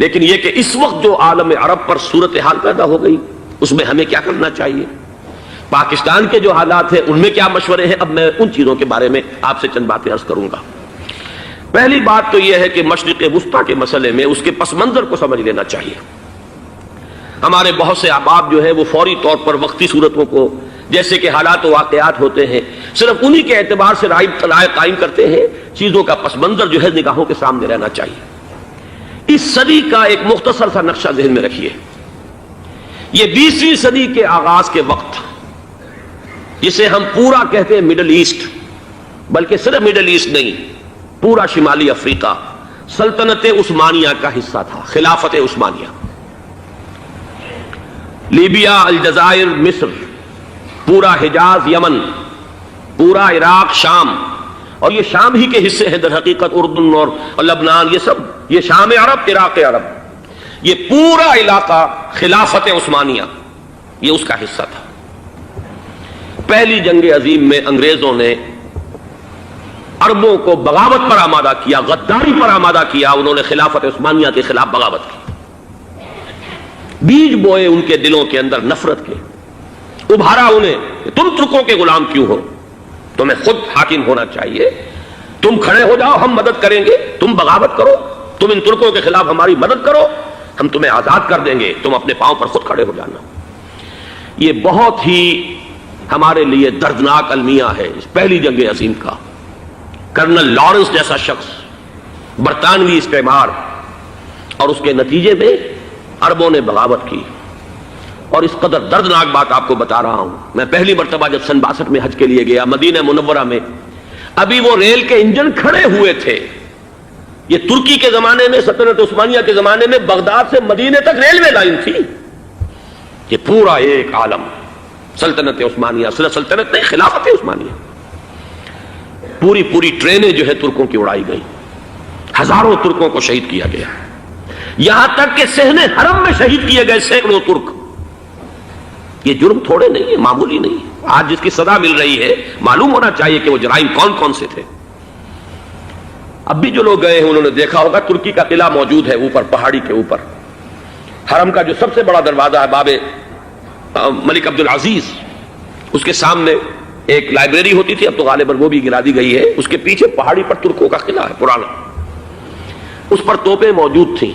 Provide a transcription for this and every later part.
لیکن یہ کہ اس وقت جو عالم عرب پر صورتحال پیدا ہو گئی اس میں ہمیں کیا کرنا چاہیے، پاکستان کے جو حالات ہیں ان میں کیا مشورے ہیں، اب میں ان چیزوں کے بارے میں آپ سے چند باتیں عرض کروں گا۔ پہلی بات تو یہ ہے کہ مشرق وسطیٰ کے مسئلے میں اس کے پس منظر کو سمجھ لینا چاہیے۔ ہمارے بہت سے احباب جو ہے وہ فوری طور پر وقتی صورتوں کو، جیسے کہ حالات و واقعات ہوتے ہیں، صرف انہی کے اعتبار سے رائے قائم کرتے ہیں، چیزوں کا پس منظر جو ہے نگاہوں کے سامنے رہنا چاہیے۔ اس صدی کا ایک مختصر سا نقشہ ذہن میں رکھیے۔ یہ 20ویں صدی کے آغاز کے وقت، جسے ہم پورا کہتے ہیں مڈل ایسٹ، بلکہ صرف مڈل ایسٹ نہیں، پورا شمالی افریقہ سلطنت عثمانیہ کا حصہ تھا، خلافت عثمانیہ۔ لیبیا، الجزائر، مصر، پورا حجاز، یمن، پورا عراق، شام، اور یہ شام ہی کے حصے ہیں در حقیقت، اردن اور لبنان، یہ سب یہ شام عرب، عراق عرب، یہ پورا علاقہ خلافت عثمانیہ یہ اس کا حصہ تھا۔ پہلی جنگ عظیم میں انگریزوں نے عربوں کو بغاوت پر آمادہ کیا، غداری پر آمادہ کیا، انہوں نے خلافت عثمانیہ کے خلاف بغاوت کی، بیج بوئے ان کے دلوں کے اندر نفرت کے، ابھارا انہیں کہ تم ترکوں کے غلام کیوں ہو، تمہیں خود حاکم ہونا چاہیے، تم کھڑے ہو جاؤ، ہم مدد کریں گے، تم بغاوت کرو، تم ان ترکوں کے خلاف ہماری مدد کرو، ہم تمہیں آزاد کر دیں گے، تم اپنے پاؤں پر خود کھڑے ہو جانا۔ یہ بہت ہی ہمارے لیے دردناک المیہ ہے اس پہلی جنگ عظیم کا۔ کرنل لارنس جیسا شخص، برطانوی استعمار، اور اس کے نتیجے میں عربوں نے بغاوت کی۔ اور اس قدر دردناک بات آپ کو بتا رہا ہوں، میں پہلی مرتبہ جب سن 62 میں حج کے لیے گیا مدینہ منورہ میں، ابھی وہ ریل کے انجن کھڑے ہوئے تھے۔ یہ ترکی کے زمانے میں، سلطنت عثمانیہ کے زمانے میں بغداد سے مدینے تک ریلوے لائن تھی۔ یہ پورا ایک عالم سلطنت عثمانیہ، صرف سلطنت نہیں، خلافت عثمانیہ، پوری ٹرینیں جو ہے ترکوں کی اڑائی گئی، ہزاروں ترکوں کو شہید کیا گیا، یہاں تک کہ صحن حرم میں شہید کیے گئے سینکڑوں ترک۔ یہ جرم تھوڑے نہیں ہے، معمولی نہیں ہے۔ آج جس کی سزا مل رہی ہے، معلوم ہونا چاہیے کہ وہ جرائم کون کون سے تھے۔ اب بھی جو لوگ گئے ہیں انہوں نے دیکھا ہوگا، ترکی کا قلعہ موجود ہے اوپر پہاڑی کے اوپر، حرم کا جو سب سے بڑا دروازہ ہے باب ملک عبدالعزیز، اس کے سامنے ایک لائبریری ہوتی تھی، اب تو غالباً وہ بھی گرا دی گئی ہے، اس کے پیچھے پہاڑی پر ترکوں کا قلعہ ہے پرانا، اس پر توپیں موجود تھیں۔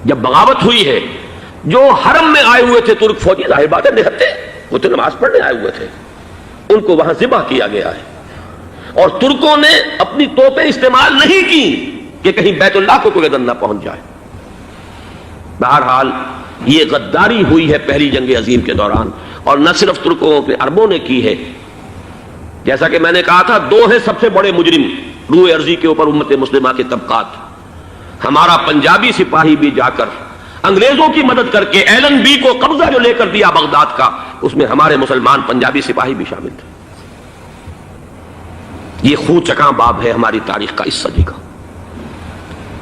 جب بغاوت ہوئی ہے، جو حرم میں آئے ہوئے تھے ترک فوجی، ظاہر بات ہے نہتے، وہ تو نماز پڑھنے آئے ہوئے تھے، ان کو وہاں ذبح کیا گیا ہے، اور ترکوں نے اپنی توپیں استعمال نہیں کی کہ کہیں بیت اللہ کو کوئی اذن نہ پہنچ جائے۔ بہرحال یہ غداری ہوئی ہے پہلی جنگ عظیم کے دوران، اور نہ صرف ترکوں پہ عربوں نے کی ہے۔ جیسا کہ میں نے کہا تھا، دو ہیں سب سے بڑے مجرم روئے ارضی کے اوپر امت مسلمہ کے طبقات۔ ہمارا پنجابی سپاہی بھی جا کر انگریزوں کی مدد کر کے ایلن بی کو قبضہ جو لے کر دیا بغداد کا، اس میں ہمارے مسلمان پنجابی سپاہی بھی شامل تھے۔ یہ خون چکاں باب ہے ہماری تاریخ کا اس صدی کا۔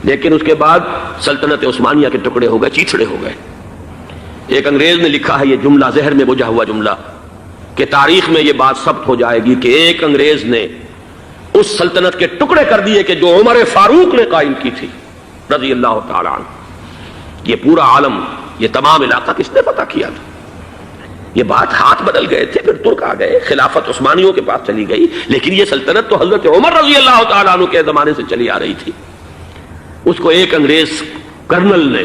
لیکن اس کے بعد سلطنت عثمانیہ کے ٹکڑے ہو گئے، چیچڑے ہو گئے۔ ایک انگریز نے لکھا ہے یہ جملہ، زہر میں بجھا ہوا جملہ، کہ تاریخ میں یہ بات ثبت ہو جائے گی کہ ایک انگریز نے اس سلطنت کے ٹکڑے کر دیے کہ جو عمر فاروق نے قائم کی تھی رضی اللہ تعالی عنہ۔ یہ پورا عالم، یہ تمام علاقہ کس نے پتہ کیا تھا؟ یہ بات ہاتھ بدل گئے تھے، پھر ترک آ گئے، خلافت عثمانیوں کے پاس چلی گئی، لیکن یہ سلطنت تو حضرت عمر رضی اللہ تعالی عنہ کے زمانے سے چلی آ رہی تھی۔ اس کو ایک انگریز کرنل نے،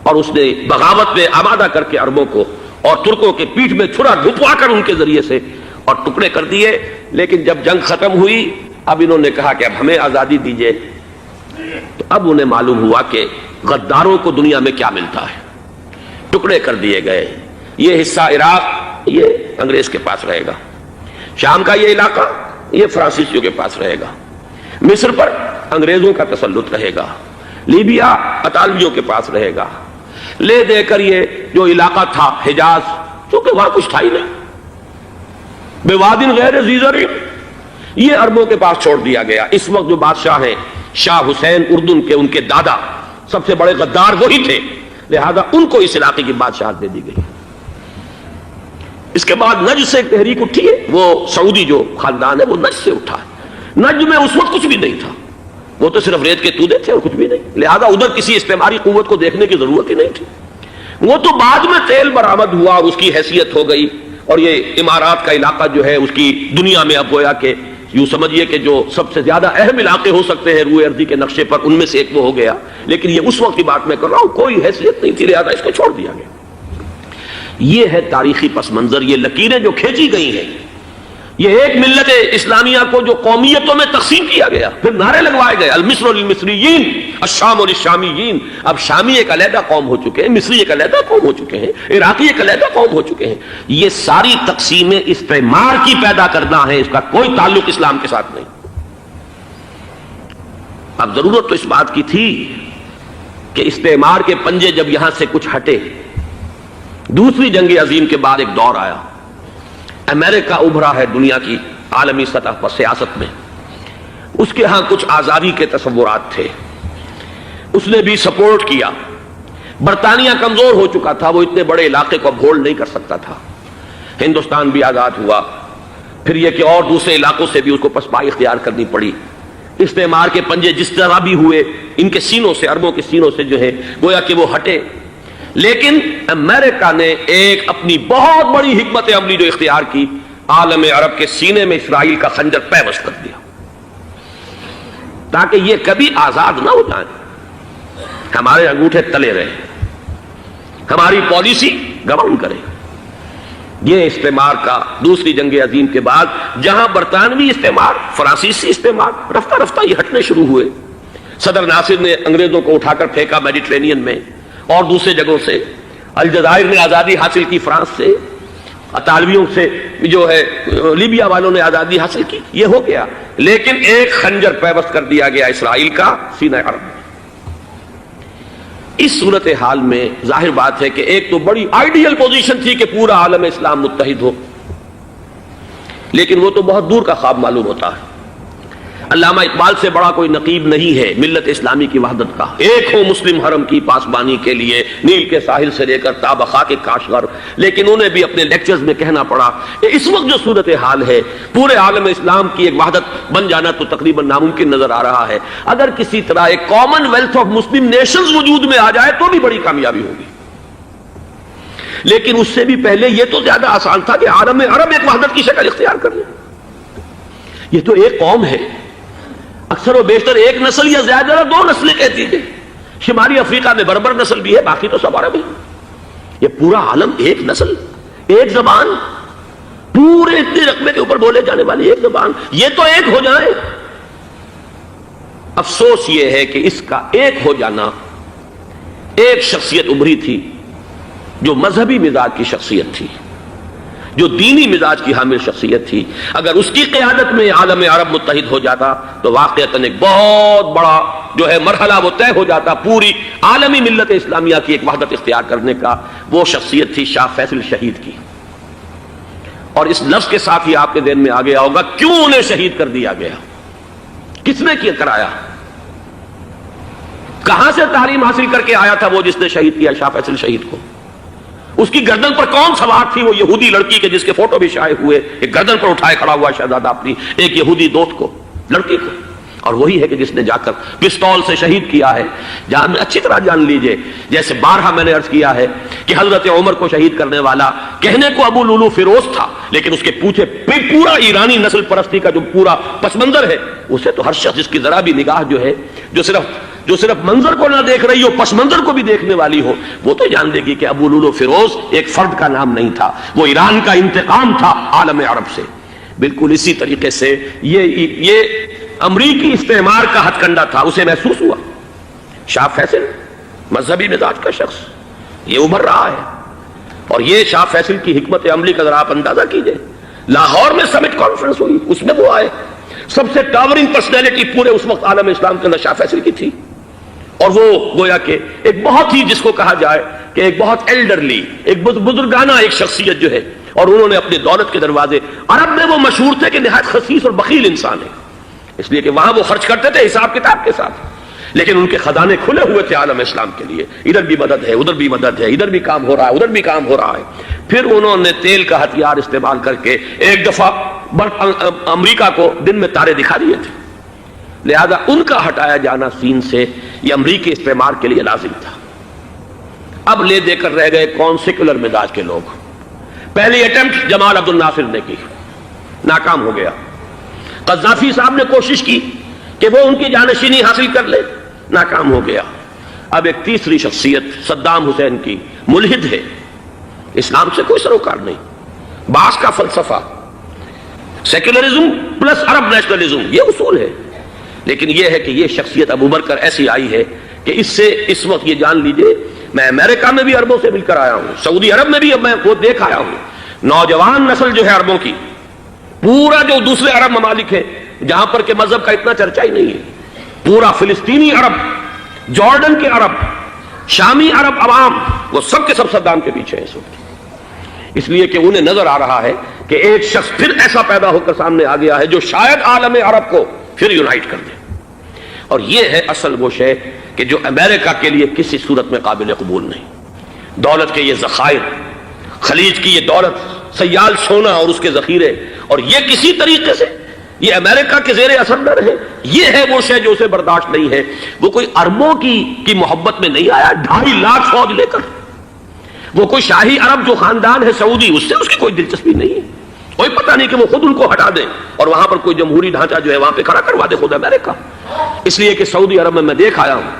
اور اس نے بغاوت میں آمادہ کر کے عربوں کو اور ترکوں کے پیٹھ میں چھرا ڈھپوا کر ان کے ذریعے سے اور ٹکڑے کر دیے۔ لیکن جب جنگ ختم ہوئی، اب انہوں نے کہا کہ اب ہمیں آزادی دیجیے، تو اب انہیں معلوم ہوا کہ غداروں کو دنیا میں کیا ملتا ہے، ٹکڑے کر دیے گئے۔ یہ حصہ عراق یہ انگریز کے پاس رہے گا، شام کا یہ علاقہ یہ فرانسیسیوں کے پاس رہے گا، مصر پر انگریزوں کا تسلط رہے گا، لیبیا اطالویوں کے پاس رہے گا، لے دے کر یہ جو علاقہ تھا حجاز، چونکہ وہاں کچھ تھا ہی نہیں، بوادن غیر ذی زرع، یہ عربوں کے پاس چھوڑ دیا گیا۔ اس وقت جو بادشاہ ہیں شاہ حسین اردن کے، ان کے دادا سب سے بڑے غدار وہی تھے، لہذا ان کو اس علاقے کی بادشاہت دے دی گئی۔ اس کے بعد نجد سے ایک تحریک اٹھی ہے، وہ سعودی جو خاندان ہے وہ نجد سے اٹھا ہے۔ نجد میں اس وقت کچھ بھی نہیں تھا، وہ تو صرف ریت کے تودے تھے اور کچھ بھی نہیں، لہذا ادھر کسی استعماری قوت کو دیکھنے کی ضرورت ہی نہیں تھی۔ وہ تو بعد میں تیل برآمد ہوا اور اس کی حیثیت ہو گئی، اور یہ امارات کا علاقہ جو ہے اس کی دنیا میں اب گویا کہ یوں سمجھیے کہ جو سب سے زیادہ اہم علاقے ہو سکتے ہیں روئے ارضی کے نقشے پر، ان میں سے ایک وہ ہو گیا، لیکن یہ اس وقت کی بات میں کر رہا ہوں، کوئی حیثیت نہیں تھی، لہذا اس کو چھوڑ دیا گیا۔ یہ ہے تاریخی پس منظر، یہ لکیریں جو کھینچی گئی ہیں، یہ ایک ملت اسلامیہ کو جو قومیتوں میں تقسیم کیا گیا، پھر نعرے لگوائے گئے المصر للمصریین الشام للشامیین، اب شامی ایک علیحدہ قوم ہو چکے ہیں، مصری ایک علیحدہ قوم ہو چکے ہیں، عراقی ایک علیحدہ قوم ہو چکے ہیں۔ یہ ساری تقسیمیں استعمار کی پیدا کرنا ہے، اس کا کوئی تعلق اسلام کے ساتھ نہیں۔ اب ضرورت تو اس بات کی تھی کہ استعمار کے پنجے جب یہاں سے کچھ ہٹے، دوسری جنگ عظیم کے بعد ایک دور آیا، امریکہ ابھرا ہے دنیا کی عالمی سطح پر سیاست میں، اس کے ہاں کچھ آزادی کے تصورات تھے، اس نے بھی سپورٹ کیا۔ برطانیہ کمزور ہو چکا تھا، وہ اتنے بڑے علاقے کو ہولڈ نہیں کر سکتا تھا، ہندوستان بھی آزاد ہوا، پھر یہ کہ اور دوسرے علاقوں سے بھی اس کو پسپائی اختیار کرنی پڑی۔ استعمار کے پنجے جس طرح بھی ہوئے، ان کے سینوں سے، عربوں کے سینوں سے جو ہے گویا کہ وہ ہٹے، لیکن امریکہ نے ایک اپنی بہت بڑی حکمت عملی جو اختیار کی، عالم عرب کے سینے میں اسرائیل کا خنجر پیوست کر دیا، تاکہ یہ کبھی آزاد نہ ہو جائیں، ہمارے انگوٹھے تلے رہے، ہماری پالیسی گورن کرے۔ یہ استعمار کا دوسری جنگ عظیم کے بعد جہاں برطانوی استعمار، فرانسیسی استعمار رفتہ رفتہ یہ ہٹنے شروع ہوئے، صدر ناصر نے انگریزوں کو اٹھا کر پھینکا میڈیٹرینین میں اور دوسرے جگہوں سے، الجزائر نے آزادی حاصل کی فرانس سے، اطالویوں سے جو ہے لیبیا والوں نے آزادی حاصل کی، یہ ہو گیا، لیکن ایک خنجر پیوست کر دیا گیا اسرائیل کا سینہ عرب میں۔ اس صورتحال میں ظاہر بات ہے کہ ایک تو بڑی آئیڈیل پوزیشن تھی کہ پورا عالم اسلام متحد ہو، لیکن وہ تو بہت دور کا خواب معلوم ہوتا ہے۔ علامہ اقبال سے بڑا کوئی نقیب نہیں ہے ملت اسلامی کی وحدت کا، ایک ہو مسلم حرم کی پاسبانی کے لیے نیل کے ساحل سے لے کر تاب خاک کاشغر، لیکن انہیں بھی اپنے لیکچرز میں کہنا پڑا کہ اس وقت جو صورتحال ہے پورے عالم اسلام کی ایک وحدت بن جانا تو تقریباً ناممکن نظر آ رہا ہے، اگر کسی طرح ایک common wealth of Muslim nations وجود میں آ جائے تو بھی بڑی کامیابی ہوگی، لیکن اس سے بھی پہلے یہ تو زیادہ آسان تھا کہ عالم عرب ایک وحدت کی شکل اختیار کر لے۔ یہ تو ایک قوم ہے، اکثر و بیشتر ایک نسل یا زیادہ دو نسلیں کہتی ہیں، شمالی افریقہ میں بربر نسل بھی ہے، باقی تو سب عرب ہیں، یہ پورا عالم ایک نسل، ایک زبان، پورے اتنے رقبے کے اوپر بولے جانے والی ایک زبان، یہ تو ایک ہو جائے۔ افسوس یہ ہے کہ اس کا ایک ہو جانا، ایک شخصیت ابھری تھی جو مذہبی مزاج کی شخصیت تھی، جو دینی مزاج کی حامل شخصیت تھی، اگر اس کی قیادت میں عالم عرب متحد ہو جاتا تو واقعتاً ایک بہت بڑا جو ہے مرحلہ وہ طے ہو جاتا پوری عالمی ملت اسلامیہ کی ایک وحدت اختیار کرنے کا۔ وہ شخصیت تھی شاہ فیصل شہید کی، اور اس لفظ کے ساتھ ہی آپ کے ذہن میں آ گیا ہوگا کیوں انہیں شہید کر دیا گیا، کس نے کیا کرایا، کہاں سے تعلیم حاصل کر کے آیا تھا وہ جس نے شہید کیا شاہ فیصل شہید کو، اس کی گردن پر کون سوار تھی، وہ یہودی لڑکی کے جس کے فوٹو بھی شائع ہوئے، ایک گردن پر اٹھائے کھڑا ہوا شہزادہ اپنی ایک یہودی دوست کو، لڑکی کو، اور وہی ہے کہ جس نے جا کر پستول سے شہید کیا ہے۔ جہاں میں اچھی طرح جان لیجئے، جیسے بارہا میں نے عرض کیا ہے کہ حضرت عمر کو شہید کرنے والا کہنے کو ابو لولو فیروز تھا، لیکن اس کے پیچھے پورا ایرانی نسل پرستی کا جو پورا پس منظر ہے، اسے تو ہر شخص جس کی ذرا بھی نگاہ جو ہے جو صرف منظر کو نہ دیکھ رہی ہو، پس منظر کو بھی دیکھنے والی ہو، وہ تو جان لے گی کہ ابو لولو فیروز ایک فرد کا نام نہیں تھا، وہ ایران کا انتقام تھا عالم عرب سے۔ بالکل اسی طریقے سے یہ امریکی استعمار کا ہتھ کنڈا تھا، اسے محسوس ہوا۔ شاہ فیصل مذہبی مزاج کا شخص یہ ابھر رہا ہے، اور یہ شاہ فیصل کی حکمت عملی کا ذرا آپ اندازہ کیجئے۔ لاہور میں سمٹ کانفرنس ہوئی، اس میں وہ آئے، سب سے ٹاورنگ پرسنالٹی پورے اس وقت عالم اسلام کے اندر شاہ فیصل کی تھی، اور وہ گویا کہ ایک بہت ہی جس کو کہا جائے کہ ایک بہت ایلڈرلی، ایک بزرگانہ ایک شخصیت جو ہے، اور انہوں نے اپنی دولت کے دروازے، عرب میں وہ مشہور تھے کہ نہایت خسیس اور بخیل انسان ہے، اس لیے کہ وہاں وہ خرچ کرتے تھے حساب کتاب کے ساتھ، لیکن ان کے خزانے کھلے ہوئے تھے عالم اسلام کے لیے، ادھر بھی مدد ہے، ادھر بھی مدد ہے، ادھر بھی کام ہو رہا ہے، ادھر بھی کام ہو رہا ہے۔ پھر انہوں نے تیل کا ہتھیار استعمال کر کے ایک دفعہ امریکہ کو دن میں تارے دکھا دیے تھے، لہذا ان کا ہٹایا جانا سین سے یہ امریکی استعمار کے لیے لازم تھا۔ اب لے دے کر رہ گئے کون؟ سیکولر مزاج کے لوگ۔ پہلی اٹمپٹ جمال عبد الناصر نے کی، ناکام ہو گیا۔ قذافی صاحب نے کوشش کی کہ وہ ان کی جانشینی حاصل کر لے، ناکام ہو گیا۔ اب ایک تیسری شخصیت صدام حسین کی، ملحد ہے، اسلام سے کوئی سروکار نہیں، باس کا فلسفہ، سیکولرزم پلس عرب نیشنلزم، یہ اصول ہے۔ لیکن یہ ہے کہ یہ شخصیت ابو بکر ایسی آئی ہے کہ اس سے اس وقت یہ جان لیجئے، میں امریکہ میں بھی عربوں سے مل کر آیا ہوں، سعودی عرب میں بھی اب میں وہ دیکھ آیا ہوں، نوجوان نسل جو ہے عربوں کی، پورا جو دوسرے عرب ممالک ہیں جہاں پر کہ مذہب کا اتنا چرچا ہی نہیں ہے، پورا فلسطینی عرب، جارڈن کے عرب، شامی عرب عوام، وہ سب کے سب صدام کے پیچھے ہیں اس وقت، اس لیے کہ انہیں نظر آ رہا ہے کہ ایک شخص پھر ایسا پیدا ہو کر سامنے آ گیا ہے جو شاید عالم عرب کو پھر یونائٹ کر دے۔ اور یہ ہے اصل وہ شے کہ جو امریکہ کے لیے کسی صورت میں قابل قبول نہیں۔ دولت کے یہ ذخائر، خلیج کی یہ دولت، سیال سونا اور اس کے ذخیرے، اور یہ کسی طریقے سے یہ امریکہ کے زیر اثر نہ رہے، یہ ہے وہ شے جو اسے برداشت نہیں ہے۔ وہ کوئی اربوں کی محبت میں نہیں آیا 2.5 لاکھ فوج لے کر، وہ کوئی شاہی عرب جو خاندان ہے سعودی، اس سے اس کی کوئی دلچسپی نہیں ہے، کوئی پتہ نہیں کہ وہ خود ان کو ہٹا دیں اور وہاں پر کوئی جمہوری ڈھانچہ جو ہے وہاں پہ کھڑا کروا دے خود امریکہ۔ اس لیے کہ سعودی عرب میں دیکھ آیا ہوں،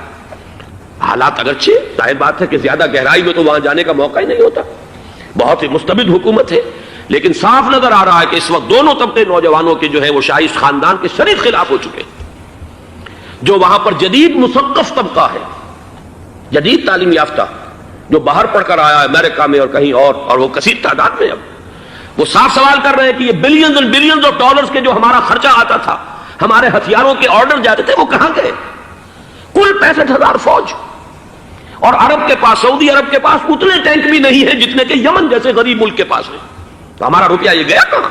حالات اگرچہ ظاہر بات ہے کہ زیادہ گہرائی میں تو وہاں جانے کا موقع ہی نہیں ہوتا، بہت ہی مستبد حکومت ہے، لیکن صاف نظر آ رہا ہے کہ اس وقت دونوں طبقے نوجوانوں کے جو ہے وہ شاہی خاندان کے شدید خلاف ہو چکے ہیں۔ جو وہاں پر جدید مثقف طبقہ ہے، جدید تعلیم یافتہ، جو باہر پڑھ کر آیا ہے امریکہ میں اور کہیں اور وہ کثیر تعداد میں، اب وہ صاف سوال کر رہے ہیں کہ یہ billions and billions of dollars کے جو ہمارا خرچہ آتا تھا، ہمارے ہتھیاروں کے آرڈر جاتے تھے، وہ کہاں گئے؟ کل 65,000 فوج، اور عرب کے پاس، سعودی عرب کے پاس اتنے ٹینک بھی نہیں ہیں جتنے کہ یمن جیسے غریب ملک کے پاس ہیں، تو ہمارا روپیہ یہ گیا کہاں؟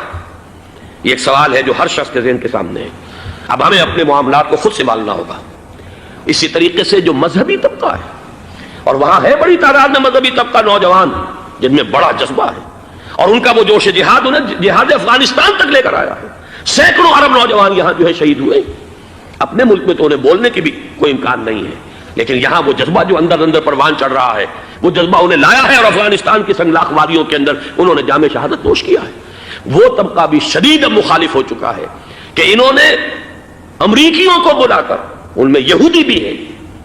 یہ ایک سوال ہے جو ہر شخص کے ذہن کے سامنے ہے۔ اب ہمیں اپنے معاملات کو خود سنبھالنا ہوگا۔ اسی طریقے سے جو مذہبی طبقہ ہے، اور وہاں ہے بڑی تعداد میں مذہبی طبقہ نوجوان جن میں بڑا جذبہ ہے، اور ان کا وہ جوش جہاد انہیں جہاد افغانستان تک لے کر آیا ہے۔ سینکڑوں عرب نوجوان یہاں جو ہے شہید ہوئے، اپنے ملک میں تو انہیں بولنے کی بھی کوئی امکان نہیں ہے، لیکن یہاں وہ جذبہ جو اندر اندر پروان چڑھ رہا ہے، وہ جذبہ انہیں لایا ہے، اور افغانستان کی سنگلاخ وادیوں کے اندر انہوں نے جام شہادت نوش کیا ہے۔ وہ طبقہ بھی شدید مخالف ہو چکا ہے کہ انہوں نے امریکیوں کو بلا کر، ان میں یہودی بھی ہیں،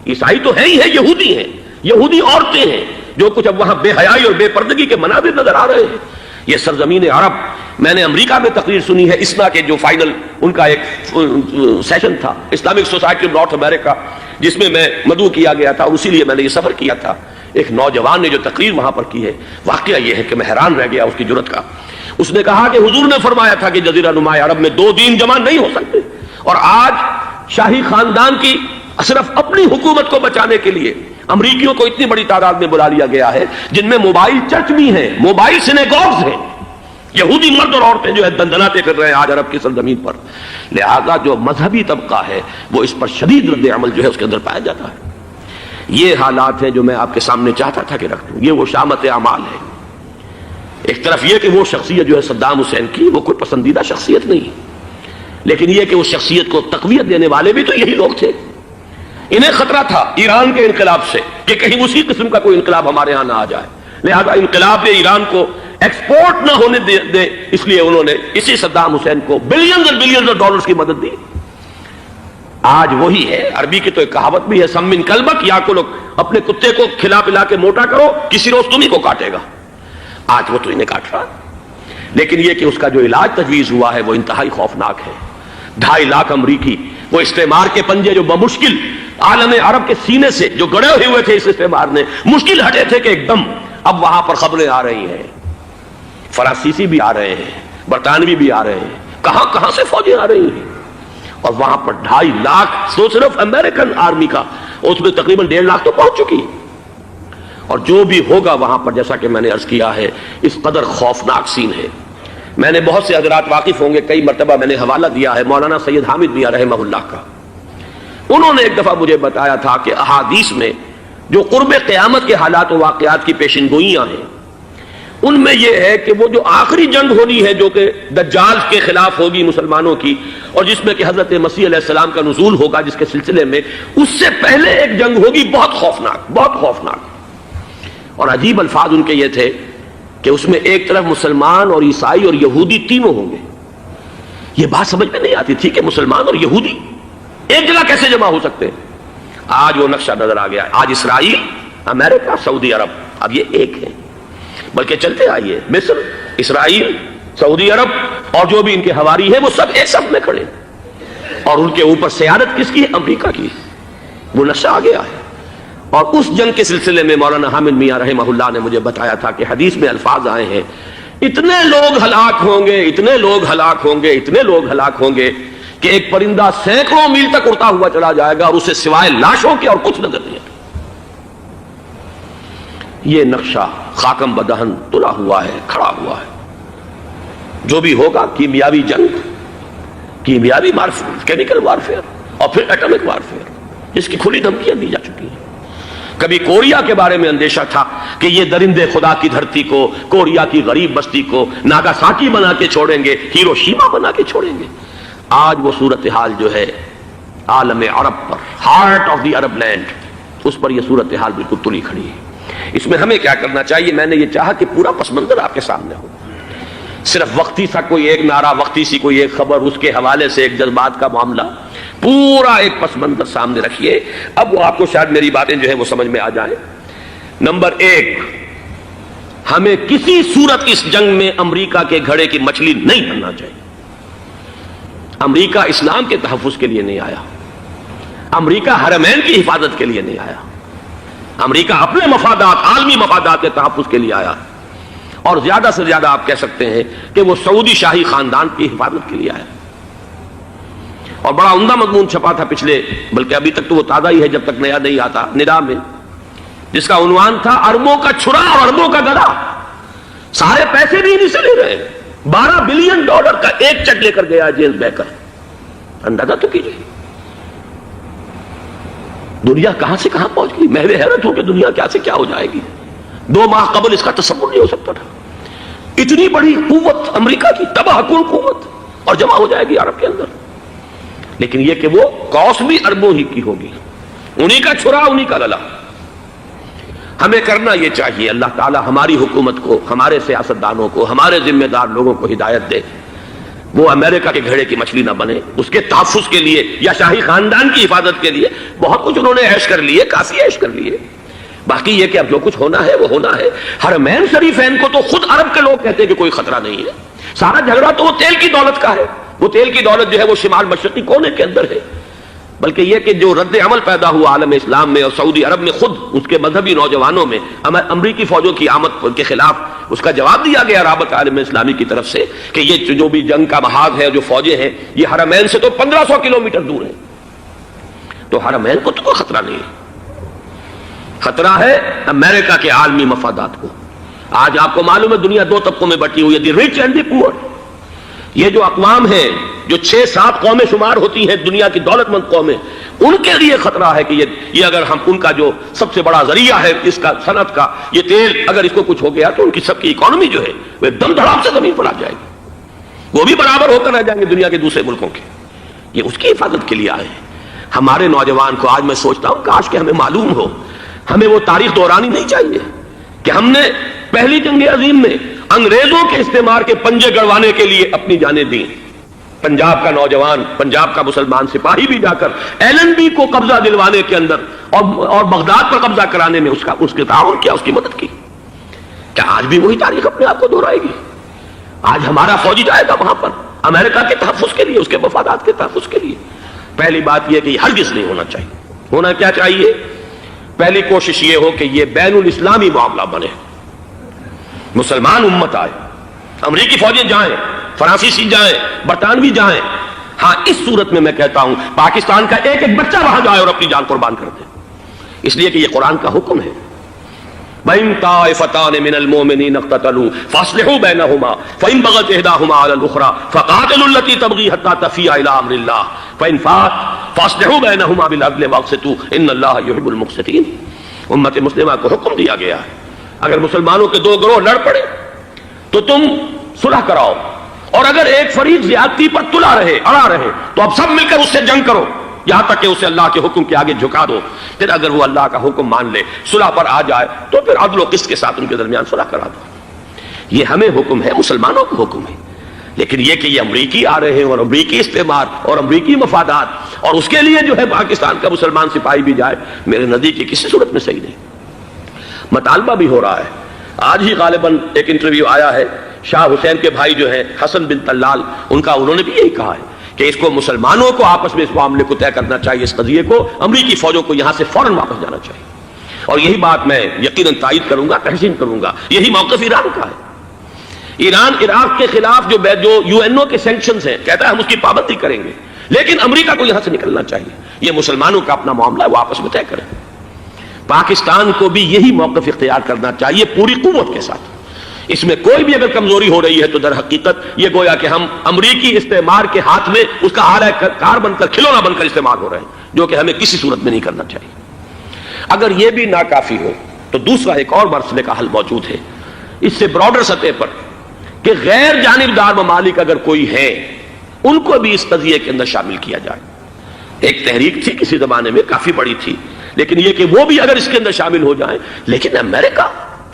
عیسائی تو ہے ہی ہے، یہودی ہیں، یہودی عورتیں ہیں، جو کچھ اب وہاں بے حیائی اور بے پردگی کے مناظر نظر آ رہے ہیں۔ یہ سرزمین عرب، میں نے امریکہ میں تقریر سنی ہے، اسنا کے جو فائنل ان کا ایک سیشن تھا، اسلامک سوسائٹی آف نارتھ امریکہ، جس میں میں مدعو کیا گیا تھا، اور اسی لیے میں نے یہ سفر کیا تھا۔ ایک نوجوان نے جو تقریر وہاں پر کی ہے، واقعہ یہ ہے کہ میں حیران رہ گیا اس کی جرأت کا۔ اس نے کہا کہ حضور نے فرمایا تھا کہ جزیرہ نما عرب میں 2 دین جمع نہیں ہو سکتے، اور آج شاہی خاندان کی صرف اپنی حکومت کو بچانے کے لیے امریکیوں کو اتنی بڑی تعداد میں بلا لیا گیا ہے، جن میں موبائل چرچ بھی ہیں، موبائل سینیگوگز ہیں، یہودی مرد اور عورتیں جو ہے دندناتے پھر رہے ہیں آج عرب کی سرزمین پر۔ لہذا جو مذہبی طبقہ ہے وہ اس پر شدید رد عمل جو ہے اس کے اندر پایا جاتا ہے۔ یہ حالات ہیں جو میں آپ کے سامنے چاہتا تھا کہ رکھ دوں۔ یہ وہ شامت اعمال ہے۔ ایک طرف یہ کہ وہ شخصیت جو ہے صدام حسین کی، وہ کوئی پسندیدہ شخصیت نہیں، لیکن یہ کہ اس شخصیت کو تقویت دینے والے بھی تو یہی لوگ تھے۔ انہیں خطرہ تھا ایران کے انقلاب سے کہ کہیں اسی قسم کا کوئی انقلاب ہمارے ہاں نہ آ جائے، لہذا انقلاب ایران کو ایکسپورٹ نہ ہونے دے، اس لیے انہوں نے اسی صدام حسین کو بلینز اور بلینز آف ڈالرز کی مدد دی۔ آج وہی ہے، عربی کی تو ایک کہاوت بھی ہے، سمن کلبک، یا کو لوگ اپنے کتے کو کھلا پلا کے موٹا کرو، کسی روز تمہیں کو کاٹے گا۔ آج وہ تو انہیں کاٹ رہا، لیکن یہ کہ اس کا جو علاج تجویز ہوا ہے وہ انتہائی خوفناک ہے۔ 2.5 لاکھ امریکی وہ استعمار کے پنجے جو بمشکل عالم عرب کے سینے سے جو گڑے ہوئے تھے اس استعمار نے، مشکل ہٹے تھے کہ ایک دم اب وہاں پر خبریں آ رہی ہیں، فرانسیسی بھی آ رہے ہیں، برطانوی بھی آ رہے ہیں، کہاں کہاں سے فوجیں آ رہی ہیں، اور وہاں پر 2.5 لاکھ تو صرف امریکن آرمی کا، اس میں تقریباً 1.5 لاکھ تو پہنچ چکی، اور جو بھی ہوگا وہاں پر جیسا کہ میں نے عرض کیا ہے اس قدر خوفناک سین ہے۔ میں نے بہت سے حضرات واقف ہوں گے، کئی مرتبہ میں نے حوالہ دیا ہے مولانا سید حامد میاں رحمہ اللہ کا۔ انہوں نے ایک دفعہ مجھے بتایا تھا کہ احادیث میں جو قرب قیامت کے حالات و واقعات کی پیشن گوئیاں ہیں، ان میں یہ ہے کہ وہ جو آخری جنگ ہونی ہے جو کہ دجال کے خلاف ہوگی مسلمانوں کی، اور جس میں کہ حضرت مسیح علیہ السلام کا نزول ہوگا جس کے سلسلے میں، اس سے پہلے ایک جنگ ہوگی بہت خوفناک، بہت خوفناک۔ اور عجیب الفاظ ان کے یہ تھے کہ اس میں ایک طرف مسلمان اور عیسائی اور یہودی تینوں ہوں گے۔ یہ بات سمجھ میں نہیں آتی تھی کہ مسلمان اور یہودی ایک جگہ کیسے جمع ہو سکتے ہیں۔ آج وہ نقشہ نظر آ گیا ہے۔ آج اسرائیل، امریکہ، سعودی عرب اب یہ ایک ہیں، بلکہ چلتے آئیے مصر، اسرائیل، سعودی عرب اور جو بھی ان کے حواری ہیں وہ سب ایک صف میں کھڑے ہیں، اور ان کے اوپر سیادت کس کی ہے؟ امریکہ کی۔ وہ نقشہ آ گیا ہے۔ اور اس جنگ کے سلسلے میں مولانا حامد میاں رحمہ اللہ نے مجھے بتایا تھا کہ حدیث میں الفاظ آئے ہیں، اتنے لوگ ہلاک ہوں گے، اتنے لوگ ہلاک ہوں گے، اتنے لوگ ہلاک ہوں گے کہ ایک پرندہ سینکڑوں میل تک اڑتا ہوا چلا جائے گا اور اسے سوائے لاشوں کے اور کچھ نظر نہیں آئے۔ یہ نقشہ خاکم بدہن تلا ہوا ہے، کھڑا ہوا ہے۔ جو بھی ہوگا کیمیاوی جنگ، کیمیاوی وارفیئر، کیمیکل وارفیئر، اور پھر ایٹمک وارفیئر، جس کی کھلی دھمکیاں دی جا چکی ہیں۔ کبھی کوریا کے بارے میں اندیشہ تھا کہ یہ درندے خدا کی دھرتی کو، کوریا کی غریب بستی کو ناگاساکی بنا کے چھوڑیں گے، ہیروشیما بنا کے چھوڑیں گے۔ آج وہ صورتحال جو ہے عالم عرب پر، heart of the Arab land, اس پر یہ صورتحال بالکل تلی کھڑی ہے۔ اس میں ہمیں کیا کرنا چاہیے؟ میں نے یہ چاہا کہ پورا پس منظر آپ کے سامنے ہو، صرف وقتی سا کوئی ایک نعرہ، وقتی سی کوئی ایک خبر، اس کے حوالے سے ایک جذبات کا معاملہ، پورا ایک پس منظر سامنے رکھیے۔ اب وہ آپ کو شاید میری باتیں جو ہے وہ سمجھ میں آ جائیں۔ نمبر ایک، ہمیں کسی صورت اس جنگ میں امریکہ کے گھڑے کی مچھلی نہیں بننا چاہیے۔ امریکہ اسلام کے تحفظ کے لیے نہیں آیا، امریکہ حرمین کی حفاظت کے لیے نہیں آیا، امریکہ اپنے مفادات، عالمی مفادات کے تحفظ کے لیے آیا، اور زیادہ سے زیادہ آپ کہہ سکتے ہیں کہ وہ سعودی شاہی خاندان کی حفاظت کے لیے آیا۔ اور بڑا عمدہ مضمون چھپا تھا پچھلے، بلکہ ابھی تک تو وہ تازہ ہی ہے جب تک نیا نہیں آتا، ندا میں، جس کا عنوان تھا اربوں کا چھرا اور اربوں کا گدا۔ سارے پیسے بھی انہیں سے لے رہے ہیں۔ $12 بلین کا ایک چیک لے کر گیا جیمز بیکر۔ اندازہ تو کیجیے دنیا کہاں سے کہاں پہنچ گئی۔ میں حیرت ہوں کہ دنیا کیا سے کیا ہو جائے گی۔ 2 ماہ قبل اس کا تصور نہیں ہو سکتا تھا۔ اتنی بڑی قوت امریکہ کی، تباہ کن قوت، اور جمع ہو جائے گی عرب کے اندر۔ لیکن یہ کہ وہ کاسٹ بھی اربوں ہی کی ہوگی، انہی کا چھرا، انہی کا للا۔ ہمیں کرنا یہ چاہیے، اللہ تعالی ہماری حکومت کو، ہمارے سیاستدانوں کو، ہمارے ذمہ دار لوگوں کو ہدایت دے، وہ امریکہ کے گھڑے کی مچھلی نہ بنے۔ اس کے تحفظ کے لیے یا شاہی خاندان کی حفاظت کے لیے بہت کچھ انہوں نے عیش کر لیے، کافی عیش کر لیے۔ باقی یہ کہ اب جو کچھ ہونا ہے وہ ہونا ہے۔ حرمین شریفین کو تو خود عرب کے لوگ کہتے ہیں کہ کوئی خطرہ نہیں ہے۔ سارا جھگڑا تو وہ تیل کی دولت کا ہے۔ وہ تیل کی دولت جو ہے وہ شمال مشرقی کونے کے اندر ہے۔ بلکہ یہ کہ جو رد عمل پیدا ہوا عالم اسلام میں اور سعودی عرب میں، خود اس کے مذہبی نوجوانوں میں امریکی فوجوں کی آمد کے خلاف اس کا جواب دیا گیا رابطہ عالم اسلامی کی طرف سے کہ یہ جو بھی جنگ کا محاذ ہے، جو فوجیں ہیں، یہ حرمین سے تو 1500 کلومیٹر دور ہیں، تو حرمین کو تو کوئی خطرہ نہیں ہے۔ خطرہ ہے امریکہ کے عالمی مفادات کو۔ آج آپ کو معلوم ہے دنیا 2 طبقوں میں بٹی ہوئی ہے، دی رچ اینڈ دی پور۔ یہ جو اقوام ہیں، جو 6-7 قومیں شمار ہوتی ہیں دنیا کی دولت مند قومیں، ان کے لیے خطرہ ہے کہ یہ اگر ہم ان کا جو سب سے بڑا ذریعہ ہے اس کا صنعت کا، یہ تیل، اگر اس کو کچھ ہو گیا تو ان کی سب کی اکانومی جو ہے وہ دم دھڑام سے زمین پر آ جائے گی، وہ بھی برابر ہو کر رہ جائیں گے دنیا کے دوسرے ملکوں کے۔ یہ اس کی حفاظت کے لیے آئے ہیں۔ ہمارے نوجوان کو آج میں سوچتا ہوں کاش کہ ہمیں معلوم ہو، ہمیں وہ تاریخ دہرانی نہیں چاہیے کہ ہم نے پہلی جنگ عظیم میں انگریزوں کے استعمار کے پنجے گڑوانے کے لیے اپنی جانیں دیں۔ پنجاب کا نوجوان، پنجاب کا مسلمان سپاہی بھی جا کر ایلن بی کو قبضہ دلوانے کے اندر اور بغداد پر قبضہ کرانے میں اس کے تعاون کیا، اس کی مدد کی۔ کیا آج بھی وہی تاریخ اپنے آپ کو دہرائے گی؟ آج ہمارا فوجی جائے گا وہاں پر امریکہ کے تحفظ کے لیے، اس کے مفادات کے تحفظ کے لیے۔ پہلی بات یہ کہ یہ ہرگز نہیں ہونا چاہیے۔ ہونا کیا چاہیے؟ پہلی کوشش یہ ہو کہ یہ بین الاسلامی معاملہ بنے، مسلمان امت آئے، امریکی فوجیں جائیں، فرانسیسی جائیں، برطانوی جائیں۔ ہاں اس صورت میں کہتا ہوں پاکستان کا ایک ایک بچہ وہاں جائے اور اپنی جان قربان کر دے، اس لیے کہ یہ قرآن کا حکم ہے۔ وَإِن طَائِفَتَانِ مِنَ الْمُؤْمِنِينَ اقْتَتَلُوا فَأَصْلِحُوا بَيْنَهُمَا فَإِن بَغَتْ إِحْدَاهُمَا عَلَى الْأُخْرَى فَقَاتِلُوا الَّتِي تَبْغِي حَتَّى تَفِيءَ إِلَى أَمْرِ اللَّهِ فَإِن فَاءَتْ فَأَصْلِحُوا بَيْنَهُمَا بِالْعَدْلِ وَأَقْسِطُوا إِنَّ اللَّهَ يُحِبُّ الْمُقْسِطِينَ۔ امت مسلمہ کو حکم دیا گیا ہے اگر مسلمانوں کے 2 گروہ لڑ پڑے تو تم صلح کراؤ، اور اگر ایک فریق زیادتی پر تلا رہے، اڑا رہے، تو اب سب مل کر اس سے جنگ کرو یہاں تک کہ اسے اللہ کے حکم کے آگے جھکا دو۔ پھر اگر وہ اللہ کا حکم مان لے، صلح پر آ جائے، تو پھر عدل و قسط کے ساتھ ان کے درمیان صلح کرا دو۔ یہ ہمیں حکم ہے، مسلمانوں کو حکم ہے۔ لیکن یہ کہ یہ امریکی آ رہے ہیں اور امریکی استعمار اور امریکی مفادات، اور اس کے لیے جو ہے پاکستان کا مسلمان سپاہی بھی جائے، میرے نزدیک کی کسی صورت میں صحیح نہیں۔ مطالبہ بھی ہو رہا ہے، آج ہی غالباً ایک انٹرویو آیا ہے، شاہ حسین کے بھائی جو ہیں حسن بن طلال، انہوں نے بھی یہی کہا ہے کہ اس کو مسلمانوں کو آپس میں اس معاملے کو طے کرنا چاہیے، اس قضیے کو، امریکی فوجوں کو یہاں سے فوراً واپس جانا چاہیے۔ اور یہی بات میں یقیناً تائید کروں گا، تحسین کروں گا، یہی موقف ایران کا ہے۔ ایران عراق کے خلاف جو UN کے سینکشنز ہیں، کہتا ہے ہم اس کی پابندی کریں گے، لیکن امریکہ کو یہاں سے نکلنا چاہیے۔ یہ مسلمانوں کا اپنا معاملہ ہے، وہ آپس میں طے کریں۔ پاکستان کو بھی یہی موقف اختیار کرنا چاہیے پوری قوت کے ساتھ۔ اس میں کوئی بھی اگر کمزوری ہو رہی ہے تو در حقیقت یہ گویا کہ ہم امریکی استعمار کے ہاتھ میں اس کا آلہ کار بن کر، کھلونا بن کر استعمال ہو رہے ہیں، جو کہ ہمیں کسی صورت میں نہیں کرنا چاہیے۔ اگر یہ بھی ناکافی ہو تو دوسرا ایک اور مسئلے کا حل موجود ہے، اس سے براڈر سطح پر، کہ غیر جانبدار ممالک اگر کوئی ہے، ان کو بھی اس قضیے کے اندر شامل کیا جائے۔ ایک تحریک تھی کسی زمانے میں، کافی بڑی تھی، لیکن یہ کہ وہ بھی اگر اس کے اندر شامل ہو جائیں۔ لیکن امریکہ،